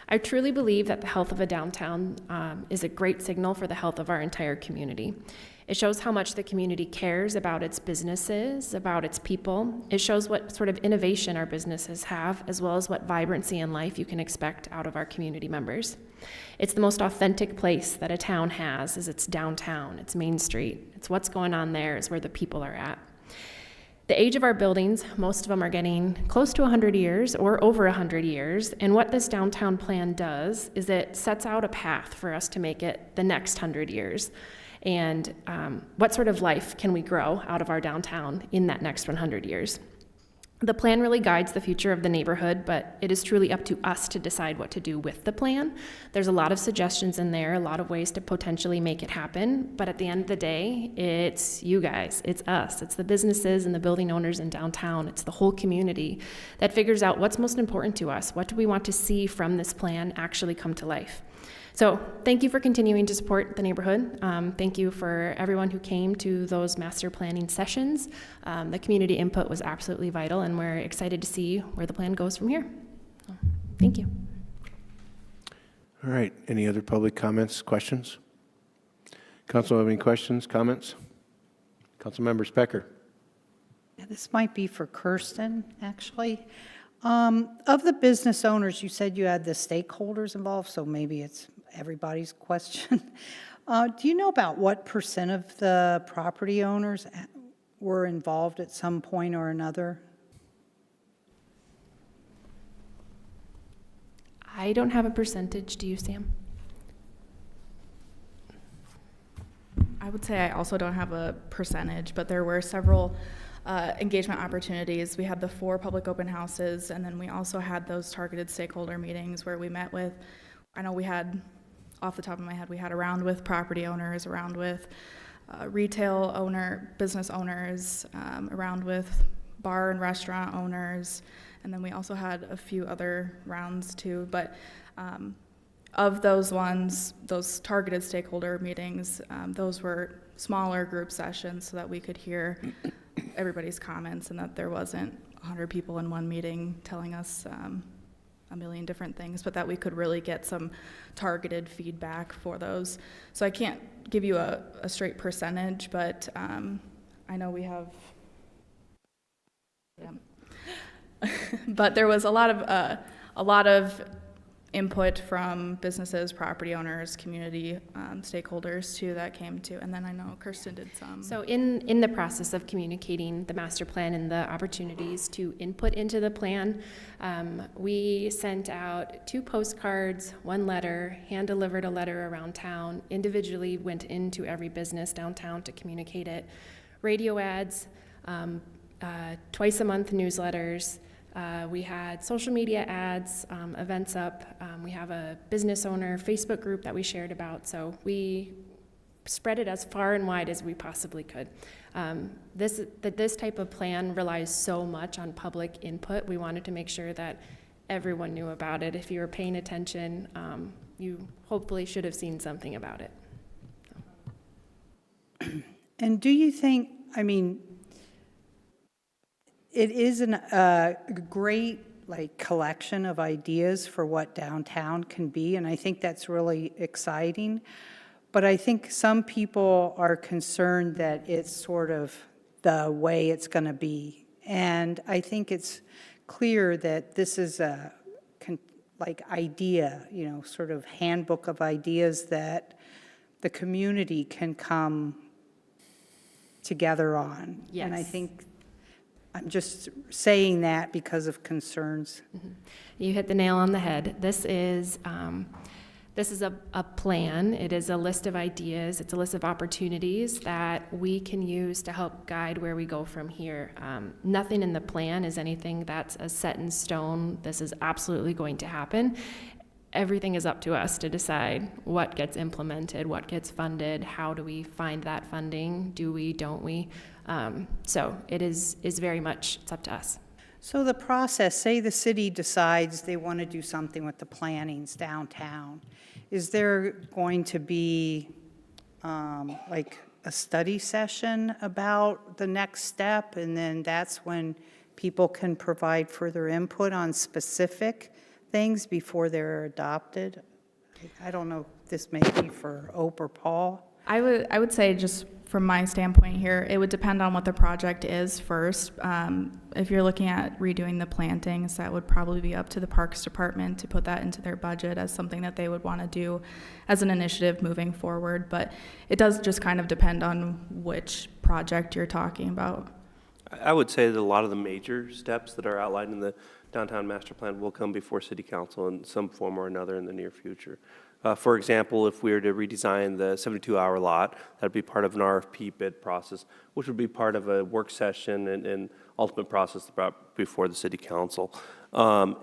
I truly believe that the health of a downtown is a great signal for the health of our entire community. It shows how much the community cares about its businesses, about its people. It shows what sort of innovation our businesses have, as well as what vibrancy and life you can expect out of our community members. It's the most authentic place that a town has, is its downtown, its Main Street. It's what's going on there, is where the people are at. The age of our buildings, most of them are getting close to 100 years or over 100 years, and what this downtown plan does is it sets out a path for us to make it the next 100 years. And what sort of life can we grow out of our downtown in that next 100 years? The plan really guides the future of the neighborhood, but it is truly up to us to decide what to do with the plan. There's a lot of suggestions in there, a lot of ways to potentially make it happen, but at the end of the day, it's you guys, it's us, it's the businesses and the building owners in downtown, it's the whole community that figures out what's most important to us. What do we want to see from this plan actually come to life? So thank you for continuing to support the neighborhood. Thank you for everyone who came to those master planning sessions. The community input was absolutely vital, and we're excited to see where the plan goes from here. So, thank you. All right. Any other public comments, questions? Council have any questions, comments? Councilmember Specker. Yeah, this might be for Kirsten, actually. Of the business owners, you said you had the stakeholders involved, so maybe it's everybody's question. Do you know about what % of the property owners were involved at some point or another? I don't have a percentage. Do you, Sam? I would say I also don't have a percentage, but there were several engagement opportunities. We had the 4 public open houses, and then we also had those targeted stakeholder meetings where we met with, I know we had, off the top of my head, we had a round with property owners, a round with business owners, a round with bar and restaurant owners, and then we also had a few other rounds too. But of those ones, those targeted stakeholder meetings, those were smaller group sessions so that we could hear everybody's comments and that there wasn't 100 people in one meeting telling us a million different things, but that we could really get some targeted feedback for those. So I can't give you a straight percentage, but I know we have But there was a lot of input from businesses, property owners, community stakeholders too that came to, and then I know Kirsten did some. So in the process of communicating the master plan and the opportunities to input into the plan, we sent out 2 postcards, 1 letter, hand-delivered a letter around town, individually went into every business downtown to communicate it, radio ads, twice a month newsletters. We had social media ads, events up. We have a business owner Facebook group that we shared about. So we spread it as far and wide as we possibly could. This type of plan relies so much on public input. We wanted to make sure that everyone knew about it. If you were paying attention, you hopefully should have seen something about it. And do you think, I mean, it is a great collection of ideas for what downtown can be, and I think that's really exciting. But I think some people are concerned that it's sort of the way it's going to be. And I think it's clear that this is a idea, sort of handbook of ideas that the community can come together on. Yes. And I think I'm just saying that because of concerns. Mm-hmm. You hit the nail on the head. This is a plan. It is a list of ideas. It's a list of opportunities that we can use to help guide where we go from here. Nothing in the plan is anything that's a set in stone. This is absolutely going to happen. Everything is up to us to decide what gets implemented, what gets funded, how do we find that funding, do we, don't we? So it is very much, it's up to us. So the process, say the city decides they want to do something with the plannings downtown, is there going to be a study session about the next step, and then that's when people can provide further input on specific things before they're adopted? I don't know if this may be for Ope or Paul. I would say, just from my standpoint here, it would depend on what the project is first. If you're looking at redoing the plantings, that would probably be up to the Parks Department to put that into their budget as something that they would want to do as an initiative moving forward. But it does just kind of depend on which project you're talking about. I would say that a lot of the major steps that are outlined in the downtown master plan will come before city council in some form or another in the near future. For example, if we were to redesign the 72-hour lot, that'd be part of an RFP bid process, which would be part of a work session and ultimate process brought before the city council.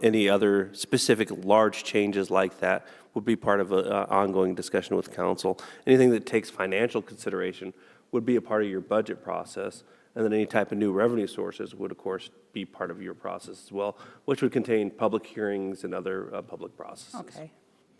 Any other specific large changes like that would be part of an ongoing discussion with council. Anything that takes financial consideration would be a part of your budget process. And then any type of new revenue sources would, of course, be part of your process as well, which would contain public hearings and other public processes. Okay.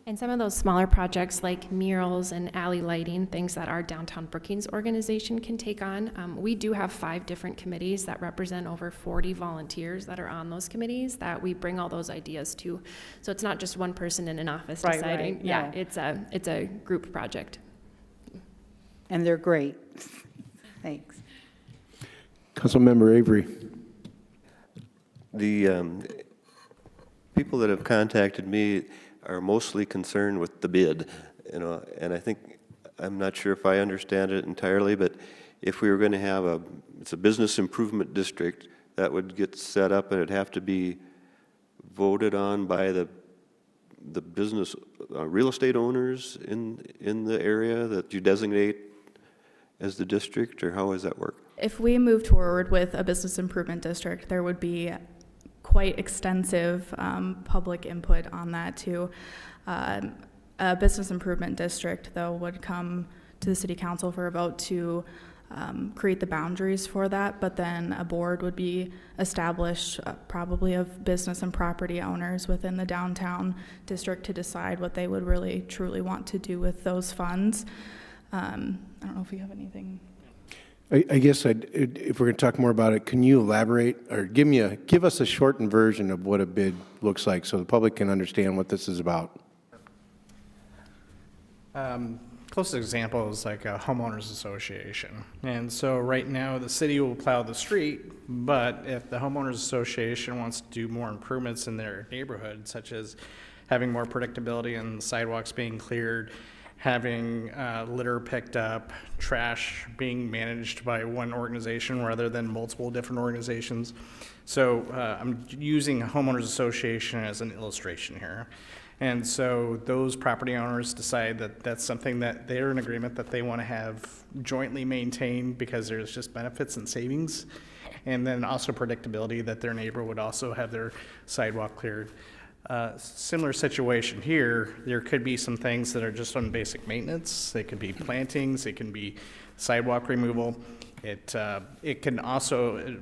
And some of those smaller projects like murals and alley lighting, things that our Downtown Brookings organization can take on. We do have 5 different committees that represent over 40 volunteers that are on those committees that we bring all those ideas to. So it's not just one person in an office deciding. Right, yeah, no. it's a group project. And they're great. Thanks. Councilmember Avery. The people that have contacted me are mostly concerned with the bid, and I think, I'm not sure if I understand it entirely, but if we were going to have it's a business improvement district, that would get set up and it'd have to be voted on by the business, real estate owners in the area that you designate as the district, or how does that work? If we moved forward with a business improvement district, there would be quite extensive public input on that too. A business improvement district, though, would come to the city council for a vote to create the boundaries for that, but then a board would be established, probably of business and property owners within the downtown district, to decide what they would really truly want to do with those funds. I don't know if you have anything. I guess if we're going to talk more about it, can you elaborate or give us a shortened version of what a bid looks like so the public can understand what this is about? closest example is like a homeowners association. And so right now, the city will plow the street, but if the homeowners association wants to do more improvements in their neighborhood, such as having more predictability in sidewalks being cleared, having litter picked up, trash being managed by one organization rather than multiple different organizations. So I'm using a homeowners association as an illustration here. And so those property owners decide that that's something that they're in agreement that they want to have jointly maintained because there's just benefits and savings. And then also predictability that their neighbor would also have their sidewalk cleared. Similar situation here, there could be some things that are just on basic maintenance. They could be plantings, it can be sidewalk removal. It can also,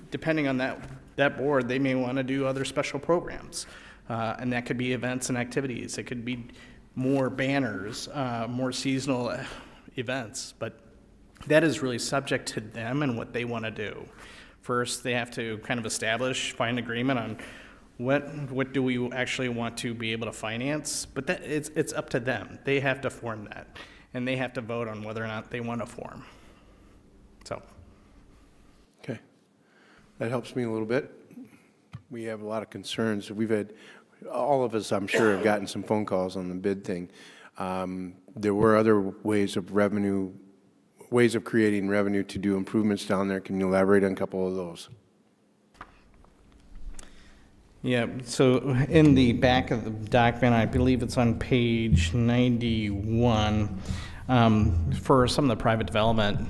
depending on that board, they may want to do other special programs. And that could be events and activities. It could be more banners, more seasonal events, but that is really subject to them and what they want to do. First, they have to kind of find agreement on what do we actually want to be able to finance, but it's up to them. They have to form that, and they have to vote on whether or not they want to form. So. Okay. That helps me a little bit. We have a lot of concerns. All of us, I'm sure, have gotten some phone calls on the bid thing. There were other ways of creating revenue to do improvements down there. Can you elaborate on a couple of those? Yeah, so in the back of the document, I believe it's on page 91, for some of the private development,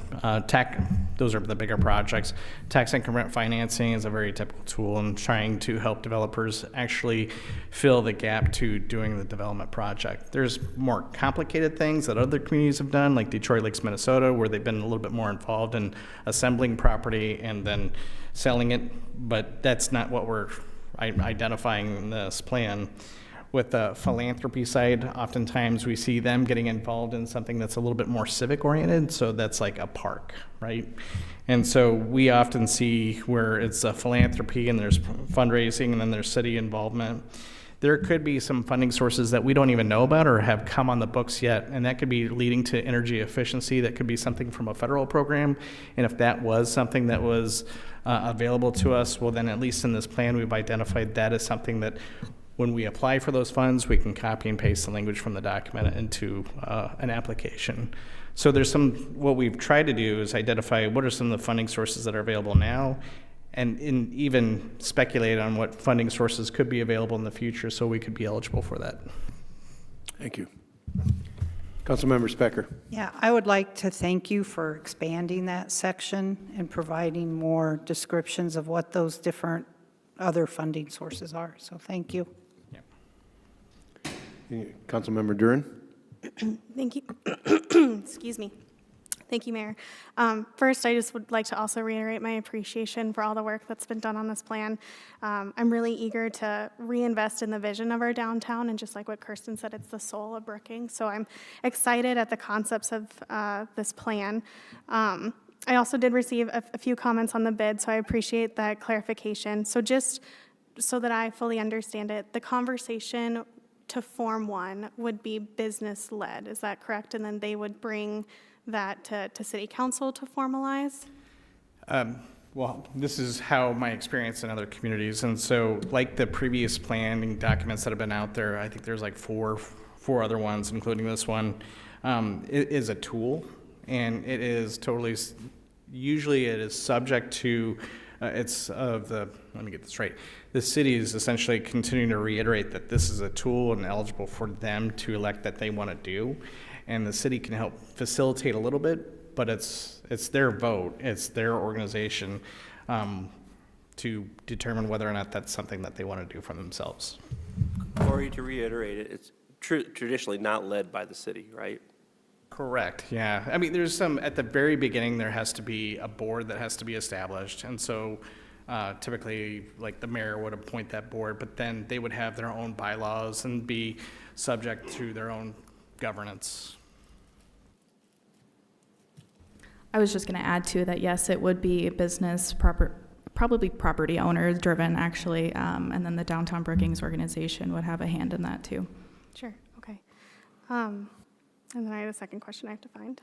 those are the bigger projects. Tax increment financing is a very typical tool in trying to help developers actually fill the gap to doing the development project. There's more complicated things that other communities have done, like Detroit Lakes, Minnesota, where they've been a little bit more involved in assembling property and then selling it, but that's not what we're identifying in this plan. With the philanthropy side, oftentimes we see them getting involved in something that's a little bit more civic oriented, so that's like a park, right? And so we often see where it's a philanthropy and there's fundraising and then there's city involvement. There could be some funding sources that we don't even know about or have come on the books yet, and that could be leading to energy efficiency. That could be something from a federal program, and if that was something that was available to us, well then at least in this plan we've identified that as something that when we apply for those funds, we can copy and paste the language from the document into an application. So what we've tried to do is identify what are some of the funding sources that are available now, and even speculate on what funding sources could be available in the future so we could be eligible for that. Thank you. Councilmember Specker. Yeah, I would like to thank you for expanding that section and providing more descriptions of what those different other funding sources are. So thank you. Councilmember Duren. Thank you. Excuse me. Thank you, Mayor. First, I just would like to also reiterate my appreciation for all the work that's been done on this plan. I'm really eager to reinvest in the vision of our downtown, and just like what Kirsten said, it's the soul of Brookings. So I'm excited at the concepts of this plan. I also did receive a few comments on the bid, so I appreciate that clarification. So just so that I fully understand it, the conversation to form one would be business-led, is that correct? And then they would bring that to City Council to formalize? Well, this is how my experience in other communities, and so like the previous planning documents that have been out there, I think there's like four other ones, including this one, it is a tool, and it is totally, usually it is subject to, let me get this right, the city is essentially continuing to reiterate that this is a tool and eligible for them to elect that they want to do, and the city can help facilitate a little bit, but it's their vote, it's their organization to determine whether or not that's something that they want to do for themselves. Corey, to reiterate it, it's traditionally not led by the city, right? Correct, yeah. I mean, there's some, at the very beginning, there has to be a board that has to be established, and so typically, like the mayor would appoint that board, but then they would have their own bylaws and be subject to their own governance. I was just going to add to that, yes, it would be business, probably property owner driven actually, and then the Downtown Brookings organization would have a hand in that too. Sure, okay. And then I had a second question I have to find.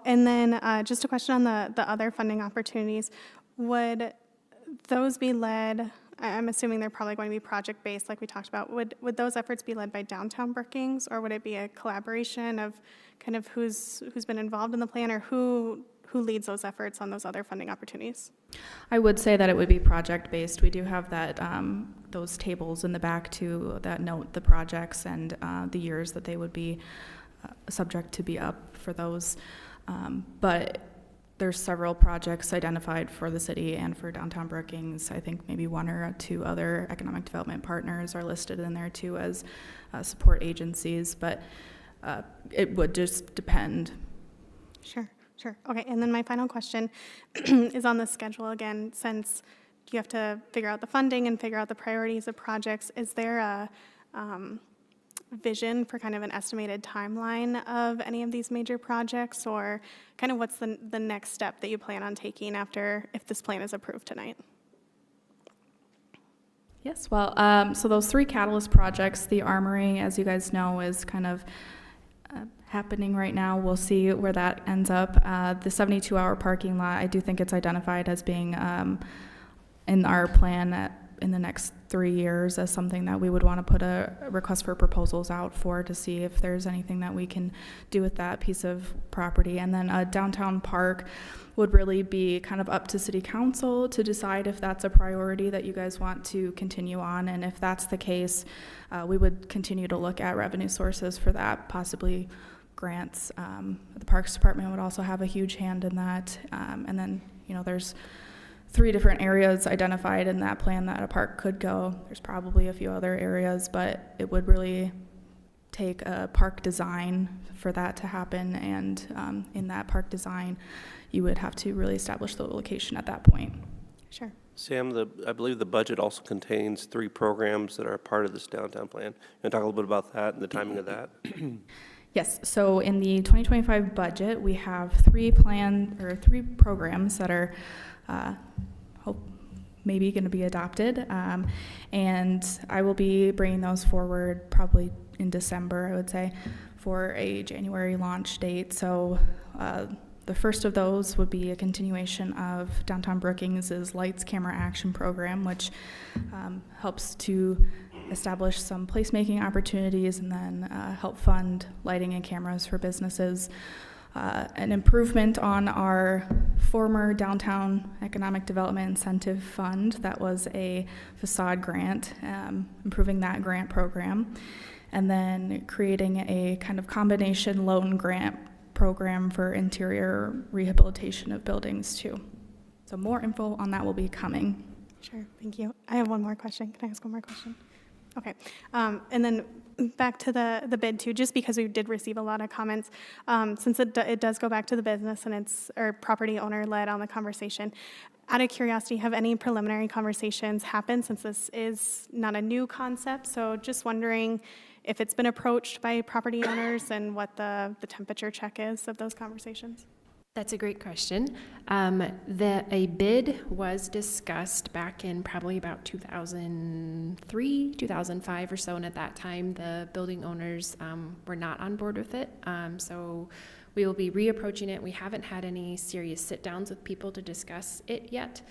And then just a question on the other funding opportunities. Would those be led, I'm assuming they're probably going to be project-based like we talked about. Would those efforts be led by Downtown Brookings, or would it be a collaboration of kind of who's been involved in the plan, or who leads those efforts on those other funding opportunities? I would say that it would be project-based. We do have that, those tables in the back too that note the projects and the years that they would be subject to be up for those. But there's several projects identified for the city and for Downtown Brookings. I think maybe one or two other economic development partners are listed in there too as support agencies, but it would just depend. Sure. Okay, and then my final question is on the schedule again. Since you have to figure out the funding and figure out the priorities of projects, is there a vision for kind of an estimated timeline of any of these major projects, or kind of what's the next step that you plan on taking if this plan is approved tonight? Yes, well, so those three catalyst projects, the Armory, as you guys know, is kind of happening right now. We'll see where that ends up. The 72-hour parking lot, I do think it's identified as being in our plan in the next 3 years as something that we would want to put a request for proposals out for to see if there's anything that we can do with that piece of property. And then a downtown park would really be kind of up to city council to decide if that's a priority that you guys want to continue on. And if that's the case, we would continue to look at revenue sources for that, possibly grants. The Parks Department would also have a huge hand in that. And then, there's 3 different areas identified in that plan that a park could go. There's probably a few other areas, but it would really take a park design for that to happen. And in that park design, you would have to really establish the location at that point. Sure. Sam, I believe the budget also contains 3 programs that are part of this downtown plan. You want to talk a little bit about that and the timing of that? Yes, so in the 2025 budget, we have 3 programs that are maybe going to be adopted, and I will be bringing those forward probably in December, I would say, for a January launch date. So the first of those would be a continuation of Downtown Brookings' Lights, Camera, Action program, which helps to establish some placemaking opportunities and then help fund lighting and cameras for businesses. An improvement on our former Downtown Economic Development Incentive Fund, that was a facade grant, improving that grant program, and then creating a kind of combination loan grant program for interior rehabilitation of buildings too. So more info on that will be coming. Sure, thank you. I have one more question. Can I ask one more question? Okay, and then back to the bid too, just because we did receive a lot of comments, since it does go back to the business and it's property owner led on the conversation. Out of curiosity, have any preliminary conversations happened, since this is not a new concept? So just wondering if it's been approached by property owners and what the temperature check is of those conversations. That's a great question. A bid was discussed back in probably about 2003, 2005 or so, and at that time, the building owners were not on board with it. So we will be reapproaching it. We haven't had any serious sit-downs with people to discuss it yet,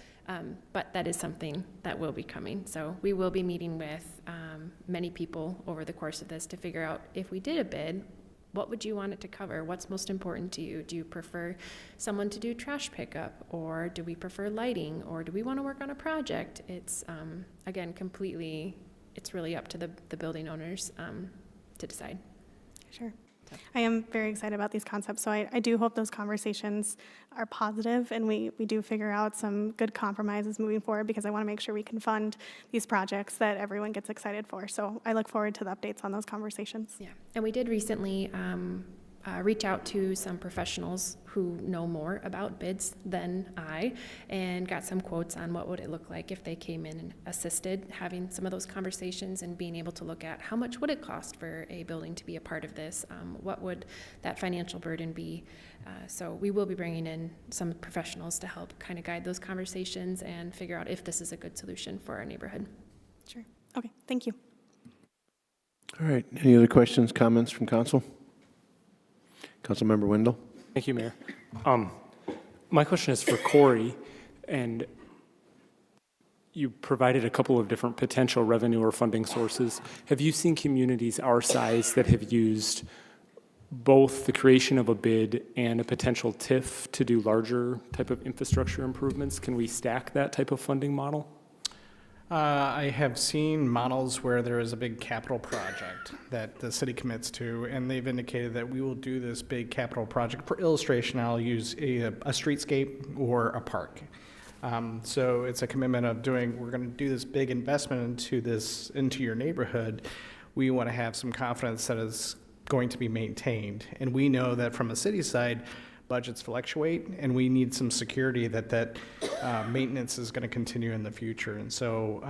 but that is something that will be coming. So we will be meeting with many people over the course of this to figure out if we did a bid, what would you want it to cover? What's most important to you? Do you prefer someone to do trash pickup, or do we prefer lighting, or do we want to work on a project? It's, again, it's really up to the building owners to decide. Sure. I am very excited about these concepts, so I do hope those conversations are positive and we do figure out some good compromises moving forward, because I want to make sure we can fund these projects that everyone gets excited for. So I look forward to the updates on those conversations. Yeah, and we did recently reach out to some professionals who know more about bids than I, and got some quotes on what would it look like if they came in and assisted having some of those conversations and being able to look at how much would it cost for a building to be a part of this, what would that financial burden be. So we will be bringing in some professionals to help kind of guide those conversations and figure out if this is a good solution for our neighborhood. Sure. Okay, thank you. All right, any other questions, comments from council? Councilmember Wendell? Thank you, Mayor. My question is for Corey, and you provided a couple of different potential revenue or funding sources. Have you seen communities our size that have used both the creation of a bid and a potential TIF to do larger type of infrastructure improvements? Can we stack that type of funding model? I have seen models where there is a big capital project that the city commits to, and they've indicated that we will do this big capital project. For illustration, I'll use a streetscape or a park. So it's a commitment of we're going to do this big investment into your neighborhood. We want to have some confidence that it's going to be maintained. And we know that from a city side, budgets fluctuate, and we need some security that maintenance is going to continue in the future. And so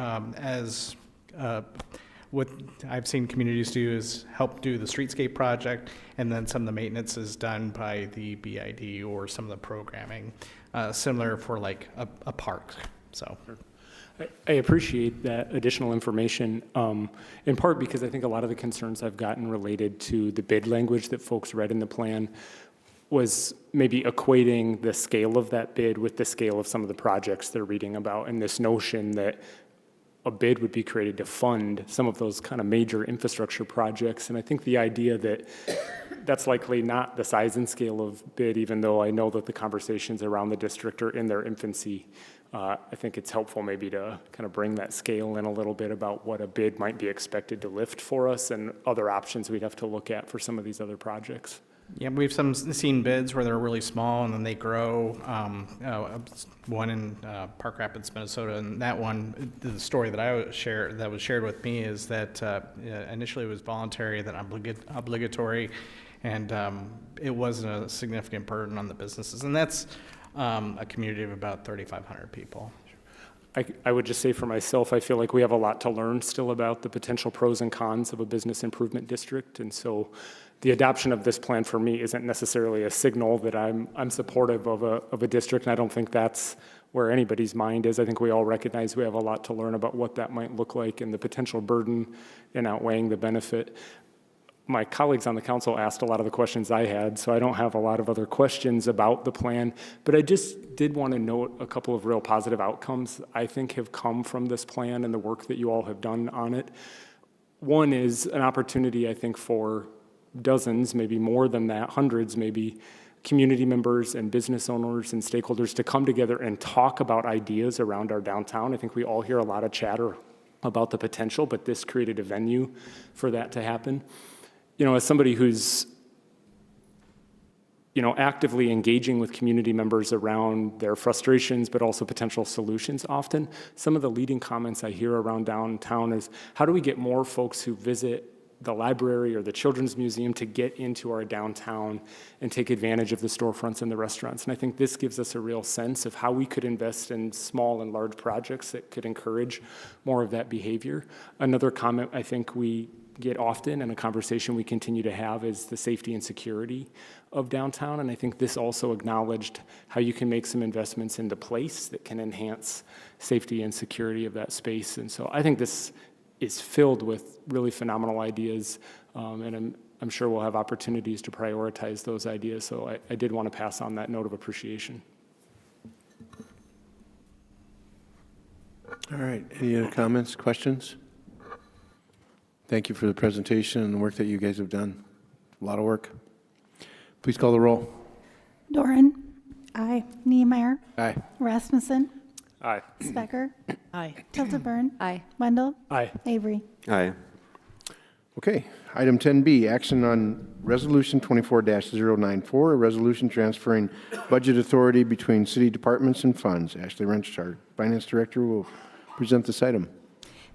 what I've seen communities do is help do the streetscape project, and then some of the maintenance is done by the BID or some of the programming, similar for like a park. So. I appreciate that additional information, in part because I think a lot of the concerns I've gotten related to the bid language that folks read in the plan was maybe equating the scale of that bid with the scale of some of the projects they're reading about, and this notion that a bid would be created to fund some of those kind of major infrastructure projects. And I think the idea that that's likely not the size and scale of bid, even though I know that the conversations around the district are in their infancy. I think it's helpful maybe to kind of bring that scale in a little bit about what a bid might be expected to lift for us and other options we'd have to look at for some of these other projects. Yeah, we've seen bids where they're really small and then they grow. One in Park Rapids, Minnesota, and that one, the story that was shared with me is that initially it was voluntary, then obligatory, and it wasn't a significant burden on the businesses. And that's a community of about 3,500 people. I would just say for myself, I feel like we have a lot to learn still about the potential pros and cons of a business improvement district. And so the adoption of this plan for me isn't necessarily a signal that I'm supportive of a district. And I don't think that's where anybody's mind is. I think we all recognize we have a lot to learn about what that might look like and the potential burden in outweighing the benefit. My colleagues on the council asked a lot of the questions I had, so I don't have a lot of other questions about the plan, but I just did want to note a couple of real positive outcomes I think have come from this plan and the work that you all have done on it. One is an opportunity, I think, for dozens, maybe more than that, hundreds maybe, community members and business owners and stakeholders to come together and talk about ideas around our downtown. I think we all hear a lot of chatter about the potential, but this created a venue for that to happen. You know, as somebody who's, actively engaging with community members around their frustrations, but also potential solutions often, some of the leading comments I hear around downtown is, how do we get more folks who visit the library or the Children's Museum to get into our downtown and take advantage of the storefronts and the restaurants? And I think this gives us a real sense of how we could invest in small and large projects that could encourage more of that behavior. Another comment I think we get often and a conversation we continue to have is the safety and security of downtown. And I think this also acknowledged how you can make some investments into place that can enhance safety and security of that space. And so I think this is filled with really phenomenal ideas, and I'm sure we'll have opportunities to prioritize those ideas. So I did want to pass on that note of appreciation. All right, any other comments, questions? Thank you for the presentation and the work that you guys have done. A lot of work. Please call the roll. Doran. Aye. Niemeyer. Aye. Rasmussen. Aye. Specker. Aye. Tildenburn. Aye. Wendell. Aye. Avery. Aye. Okay, item 10B, action on Resolution 24-094, a resolution transferring budget authority between city departments and funds. Ashley Wrench, our Finance Director, will present this item.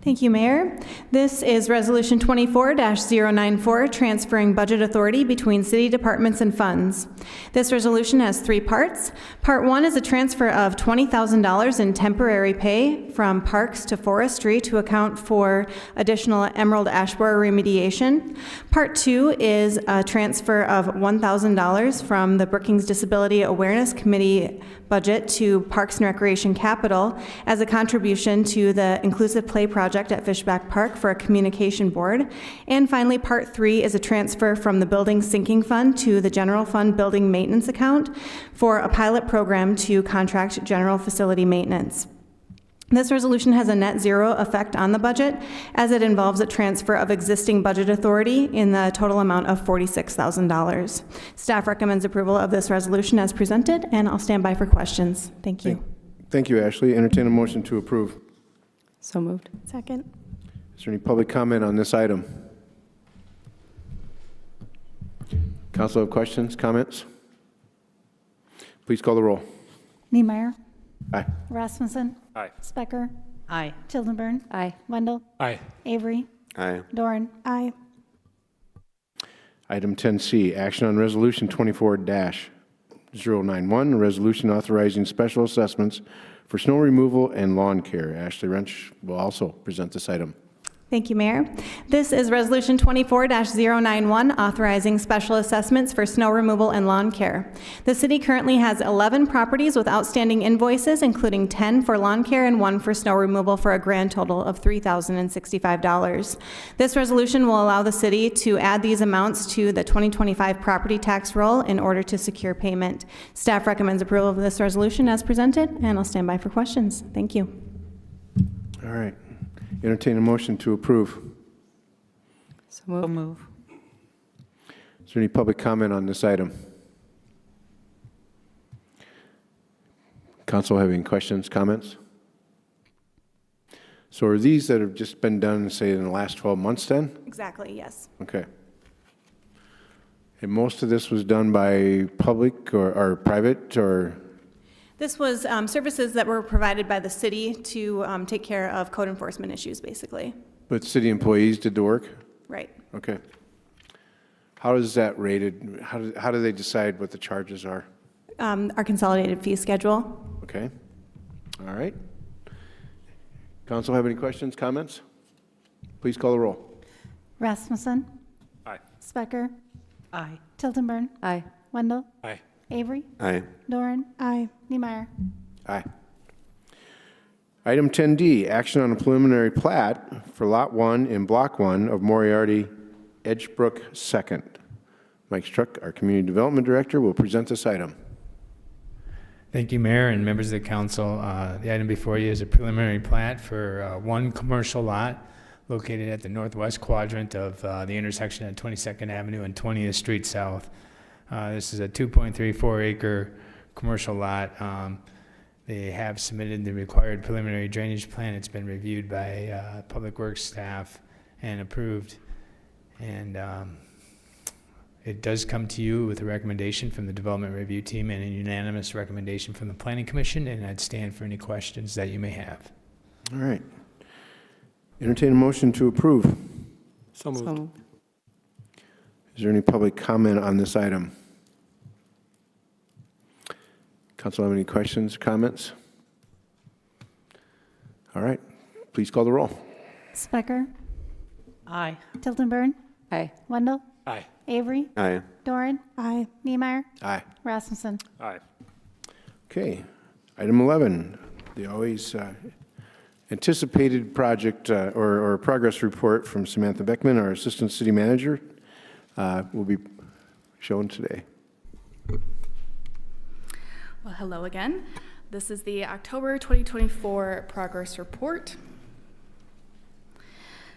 Thank you, Mayor. This is Resolution 24-094, transferring budget authority between city departments and funds. This resolution has three parts. Part one is a transfer of $20,000 in temporary pay from Parks to Forestry to account for additional emerald ash borer remediation. Part two is a transfer of $1,000 from the Brookings Disability Awareness Committee budget to Parks and Recreation Capital as a contribution to the Inclusive Play Project project at Fishback Park for a communication board. And finally, Part 3 is a transfer from the Building Sinking Fund to the General Fund Building Maintenance Account for a pilot program to contract general facility maintenance. This resolution has a net zero effect on the budget as it involves a transfer of existing budget authority in the total amount of $46,000. Staff recommends approval of this resolution as presented, and I'll stand by for questions. Thank you. Thank you, Ashley. Entertain a motion to approve. So moved. Second. Is there any public comment on this item? Council have questions, comments? Please call the roll. Niemeyer. Aye. Rasmussen. Aye. Specker. Aye. Tildenburn. Aye. Wendell. Aye. Avery. Aye. Doran. Aye. Item 10C, action on Resolution 24-091, a resolution authorizing special assessments for snow removal and lawn care. Ashley Wrench will also present this item. Thank you, Mayor. This is Resolution 24-091, authorizing special assessments for snow removal and lawn care. The city currently has 11 properties with outstanding invoices, including 10 for lawn care and 1 for snow removal, for a grand total of $3,065. This resolution will allow the city to add these amounts to the 2025 property tax roll in order to secure payment. Staff recommends approval of this resolution as presented, and I'll stand by for questions. Thank you. All right. Entertain a motion to approve. So move. Is there any public comment on this item? Council have any questions, comments? So are these that have just been done, say, in the last 12 months then? Exactly, yes. Okay. And most of this was done by public or private or? This was services that were provided by the city to take care of code enforcement issues, basically. But city employees did the work? Right. Okay. How is that rated? How do they decide what the charges are? Our consolidated fee schedule. Okay. All right. Council have any questions, comments? Please call the roll. Rasmussen. Aye. Specker. Aye. Tildenburn. Aye. Wendell. Aye. Avery. Aye. Doran. Aye. Niemeyer. Aye. Item 10D, action on a preliminary plat for Lot 1 in Block 1 of Moriarty Edgebrook II. Mike Struck, our Community Development Director, will present this item. Thank you, Mayor and members of the council. The item before you is a preliminary plat for one commercial lot located at the northwest quadrant of the intersection at 22nd Avenue and 20th Street South. This is a 2.34 acre commercial lot. They have submitted the required preliminary drainage plan. It's been reviewed by Public Works staff and approved. And it does come to you with a recommendation from the Development Review Team and a unanimous recommendation from the Planning Commission, and I'd stand for any questions that you may have. All right. Entertain a motion to approve. So moved. Is there any public comment on this item? Council have any questions, comments? All right. Please call the roll. Specker. Aye. Tildenburn. Aye. Wendell. Aye. Avery. Aye. Doran. Aye. Niemeyer. Aye. Rasmussen. Aye. Okay. Item 11, the always anticipated project or progress report from Samantha Beckman, our Assistant City Manager, will be shown today. Well, hello again. This is the October 2024 progress report.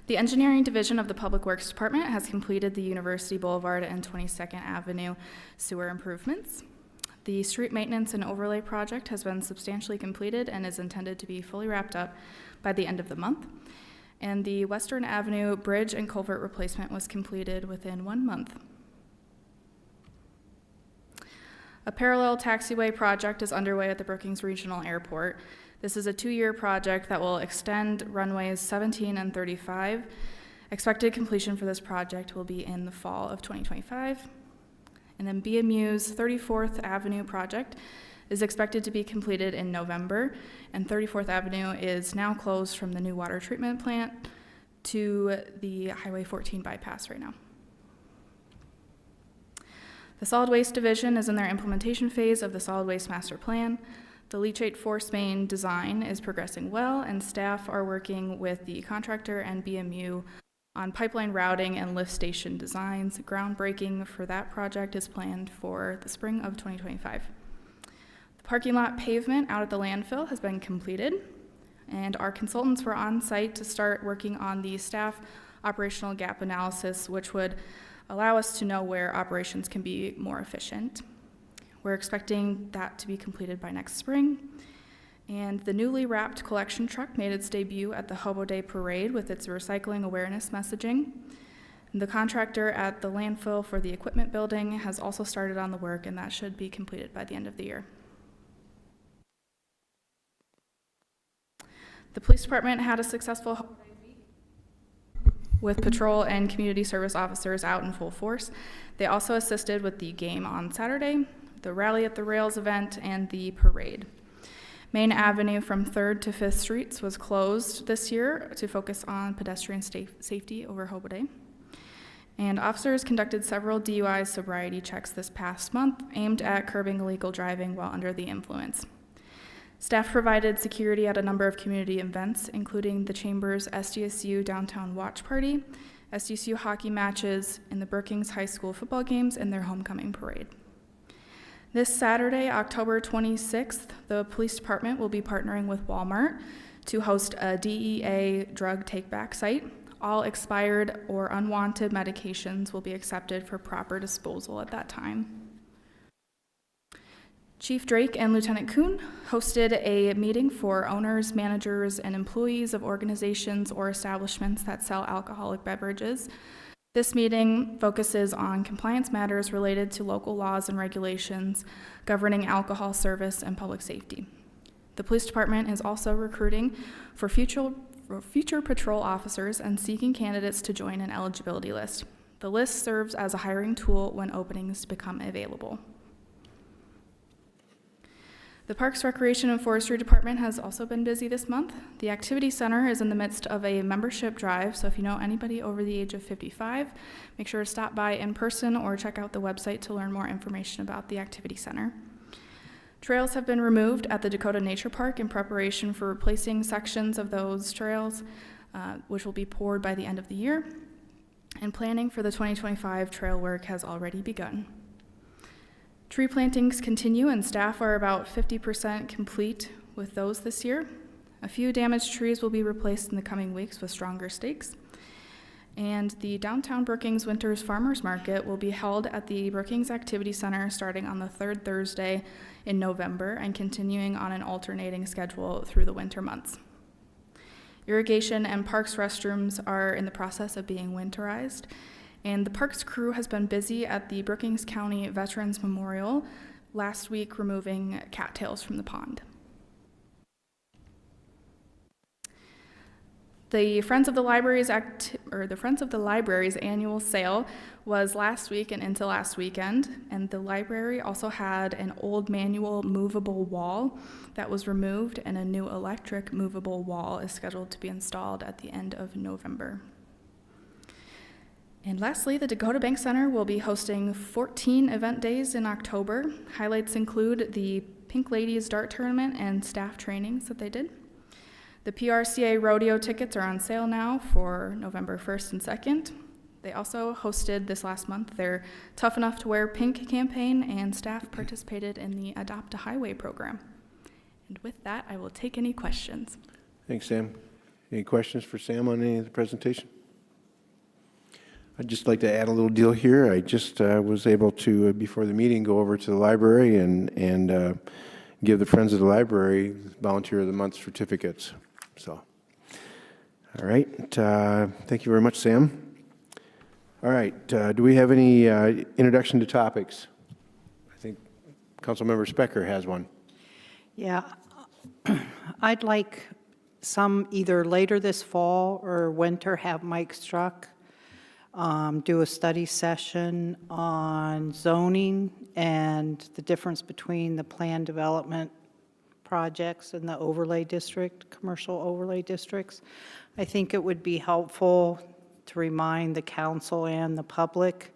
The Engineering Division of the Public Works Department has completed the University Boulevard and 22nd Avenue sewer improvements. The street maintenance and overlay project has been substantially completed and is intended to be fully wrapped up by the end of the month. And the Western Avenue bridge and culvert replacement was completed within 1 month. A parallel taxiway project is underway at the Brookings Regional Airport. This is a 2-year project that will extend runways 17 and 35. Expected completion for this project will be in the fall of 2025. And then BMU's 34th Avenue project is expected to be completed in November, and 34th Avenue is now closed from the new water treatment plant to the Highway 14 bypass right now. The Solid Waste Division is in their implementation phase of the Solid Waste Master Plan. The leachate force main design is progressing well, and staff are working with the contractor and BMU on pipeline routing and lift station designs. Groundbreaking for that project is planned for the spring of 2025. The parking lot pavement out at the landfill has been completed, and our consultants were on site to start working on the staff operational gap analysis, which would allow us to know where operations can be more efficient. We're expecting that to be completed by next spring. And the newly wrapped collection truck made its debut at the Hobo Day Parade with its recycling awareness messaging. The contractor at the landfill for the equipment building has also started on the work, and that should be completed by the end of the year. The police department had a successful Hobo Day week with patrol and community service officers out in full force. They also assisted with the game on Saturday, the Rally at the Rails event, and the parade. Main Avenue from 3rd to 5th Streets was closed this year to focus on pedestrian safety over Hobo Day. And officers conducted several DUI sobriety checks this past month aimed at curbing illegal driving while under the influence. Staff provided security at a number of community events, including the Chamber's SDSU Downtown Watch Party, SDSU hockey matches, and the Brookings High School football games and their homecoming parade. This Saturday, October 26th, the police department will be partnering with Walmart to host a DEA drug take-back site. All expired or unwanted medications will be accepted for proper disposal at that time. Chief Drake and Lieutenant Kuhn hosted a meeting for owners, managers, and employees of organizations or establishments that sell alcoholic beverages. This meeting focuses on compliance matters related to local laws and regulations governing alcohol service and public safety. The police department is also recruiting for future patrol officers and seeking candidates to join an eligibility list. The list serves as a hiring tool when openings become available. The Parks, Recreation, and Forestry Department has also been busy this month. The Activity Center is in the midst of a membership drive, so if you know anybody over the age of 55, make sure to stop by in person or check out the website to learn more information about the Activity Center. Trails have been removed at the Dakota Nature Park in preparation for replacing sections of those trails, which will be poured by the end of the year. And planning for the 2025 trail work has already begun. Tree plantings continue, and staff are about 50% complete with those this year. A few damaged trees will be replaced in the coming weeks with stronger stakes. And the Downtown Brookings Winters Farmers Market will be held at the Brookings Activity Center starting on the 3rd Thursday in November and continuing on an alternating schedule through the winter months. Irrigation and parks restrooms are in the process of being winterized. And the parks crew has been busy at the Brookings County Veterans Memorial last week removing cattails from the pond. The Friends of the Library's annual sale was last week and into last weekend, and the library also had an old manual movable wall that was removed, and a new electric movable wall is scheduled to be installed at the end of November. And lastly, the Dakota Bank Center will be hosting 14 event days in October. Highlights include the Pink Ladies Dart Tournament and staff trainings that they did. The PRCA rodeo tickets are on sale now for November 1st and 2nd. They also hosted this last month their Tough Enough to Wear Pink campaign, and staff participated in the Adopt a Highway program. And with that, I will take any questions. Thanks, Sam. Any questions for Sam on any of the presentation? I'd just like to add a little deal here. I just was able to, before the meeting, go over to the library and give the Friends of the Library Volunteer of the Month certificates. So, all right. Thank you very much, Sam. All right. Do we have any introduction to topics? I think Councilmember Specker has one. Yeah, I'd like some either later this fall or winter have Mike Struck do a study session on zoning and the difference between the planned development projects and the overlay district, commercial overlay districts. I think it would be helpful to remind the council and the public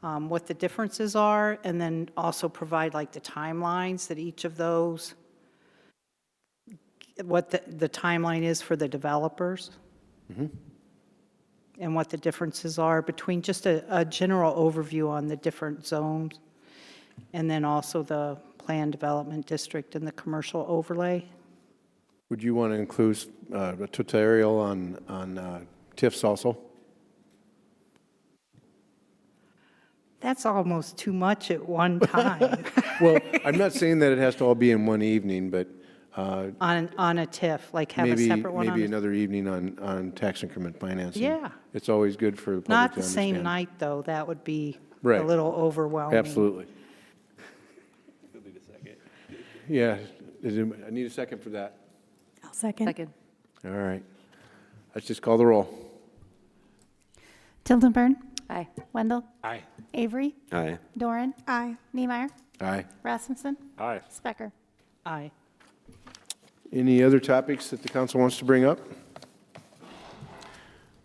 what the differences are, and then also provide like the timelines that each of those what the timeline is for the developers? And what the differences are between, just a general overview on the different zones, and then also the planned development district and the commercial overlay? Would you want to include a tutorial on TIFs also? That's almost too much at one time Well, I'm not saying that it has to all be in one evening, but on a TIF, like have a maybe, separate one on maybe the- another evening on tax increment financing. Yeah. It's always good for the public Not to the same understand. night, though. That would be a Right. little overwhelming. Absolutely. Yeah, I need a second for that. I'll second. All right. Let's just call the roll. Tildenburn. Aye. Wendell. Aye. Avery. Aye. Doran. Aye. Niemeyer. Aye. Rasmussen. Aye. Specker. Aye. Any other topics that the council wants to bring up?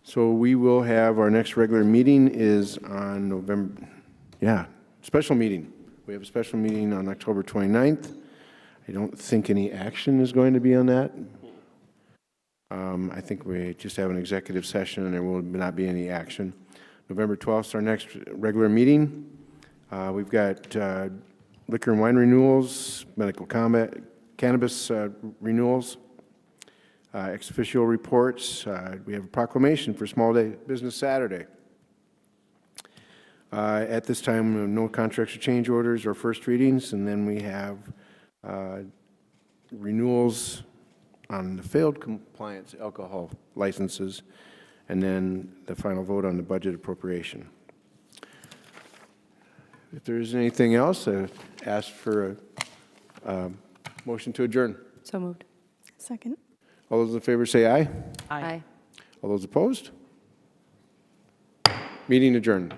So we will have, our next regular meeting is on November, special meeting. We have a special meeting on October 29th. I don't think any action is going to be on that. I think we just have an executive session and there will not be any action. November 12th is our next regular meeting. We've got liquor and wine renewals, medical cannabis renewals, ex officio reports. We have a proclamation for Small Day Business Saturday. At this time, no contracts or change orders or first readings, and then we have renewals on the failed compliance alcohol licenses, and then the final vote on the budget appropriation. If there isn't anything else, I ask for a motion to adjourn. So moved. Second. All those in favor say aye. Aye. All those opposed? Meeting adjourned.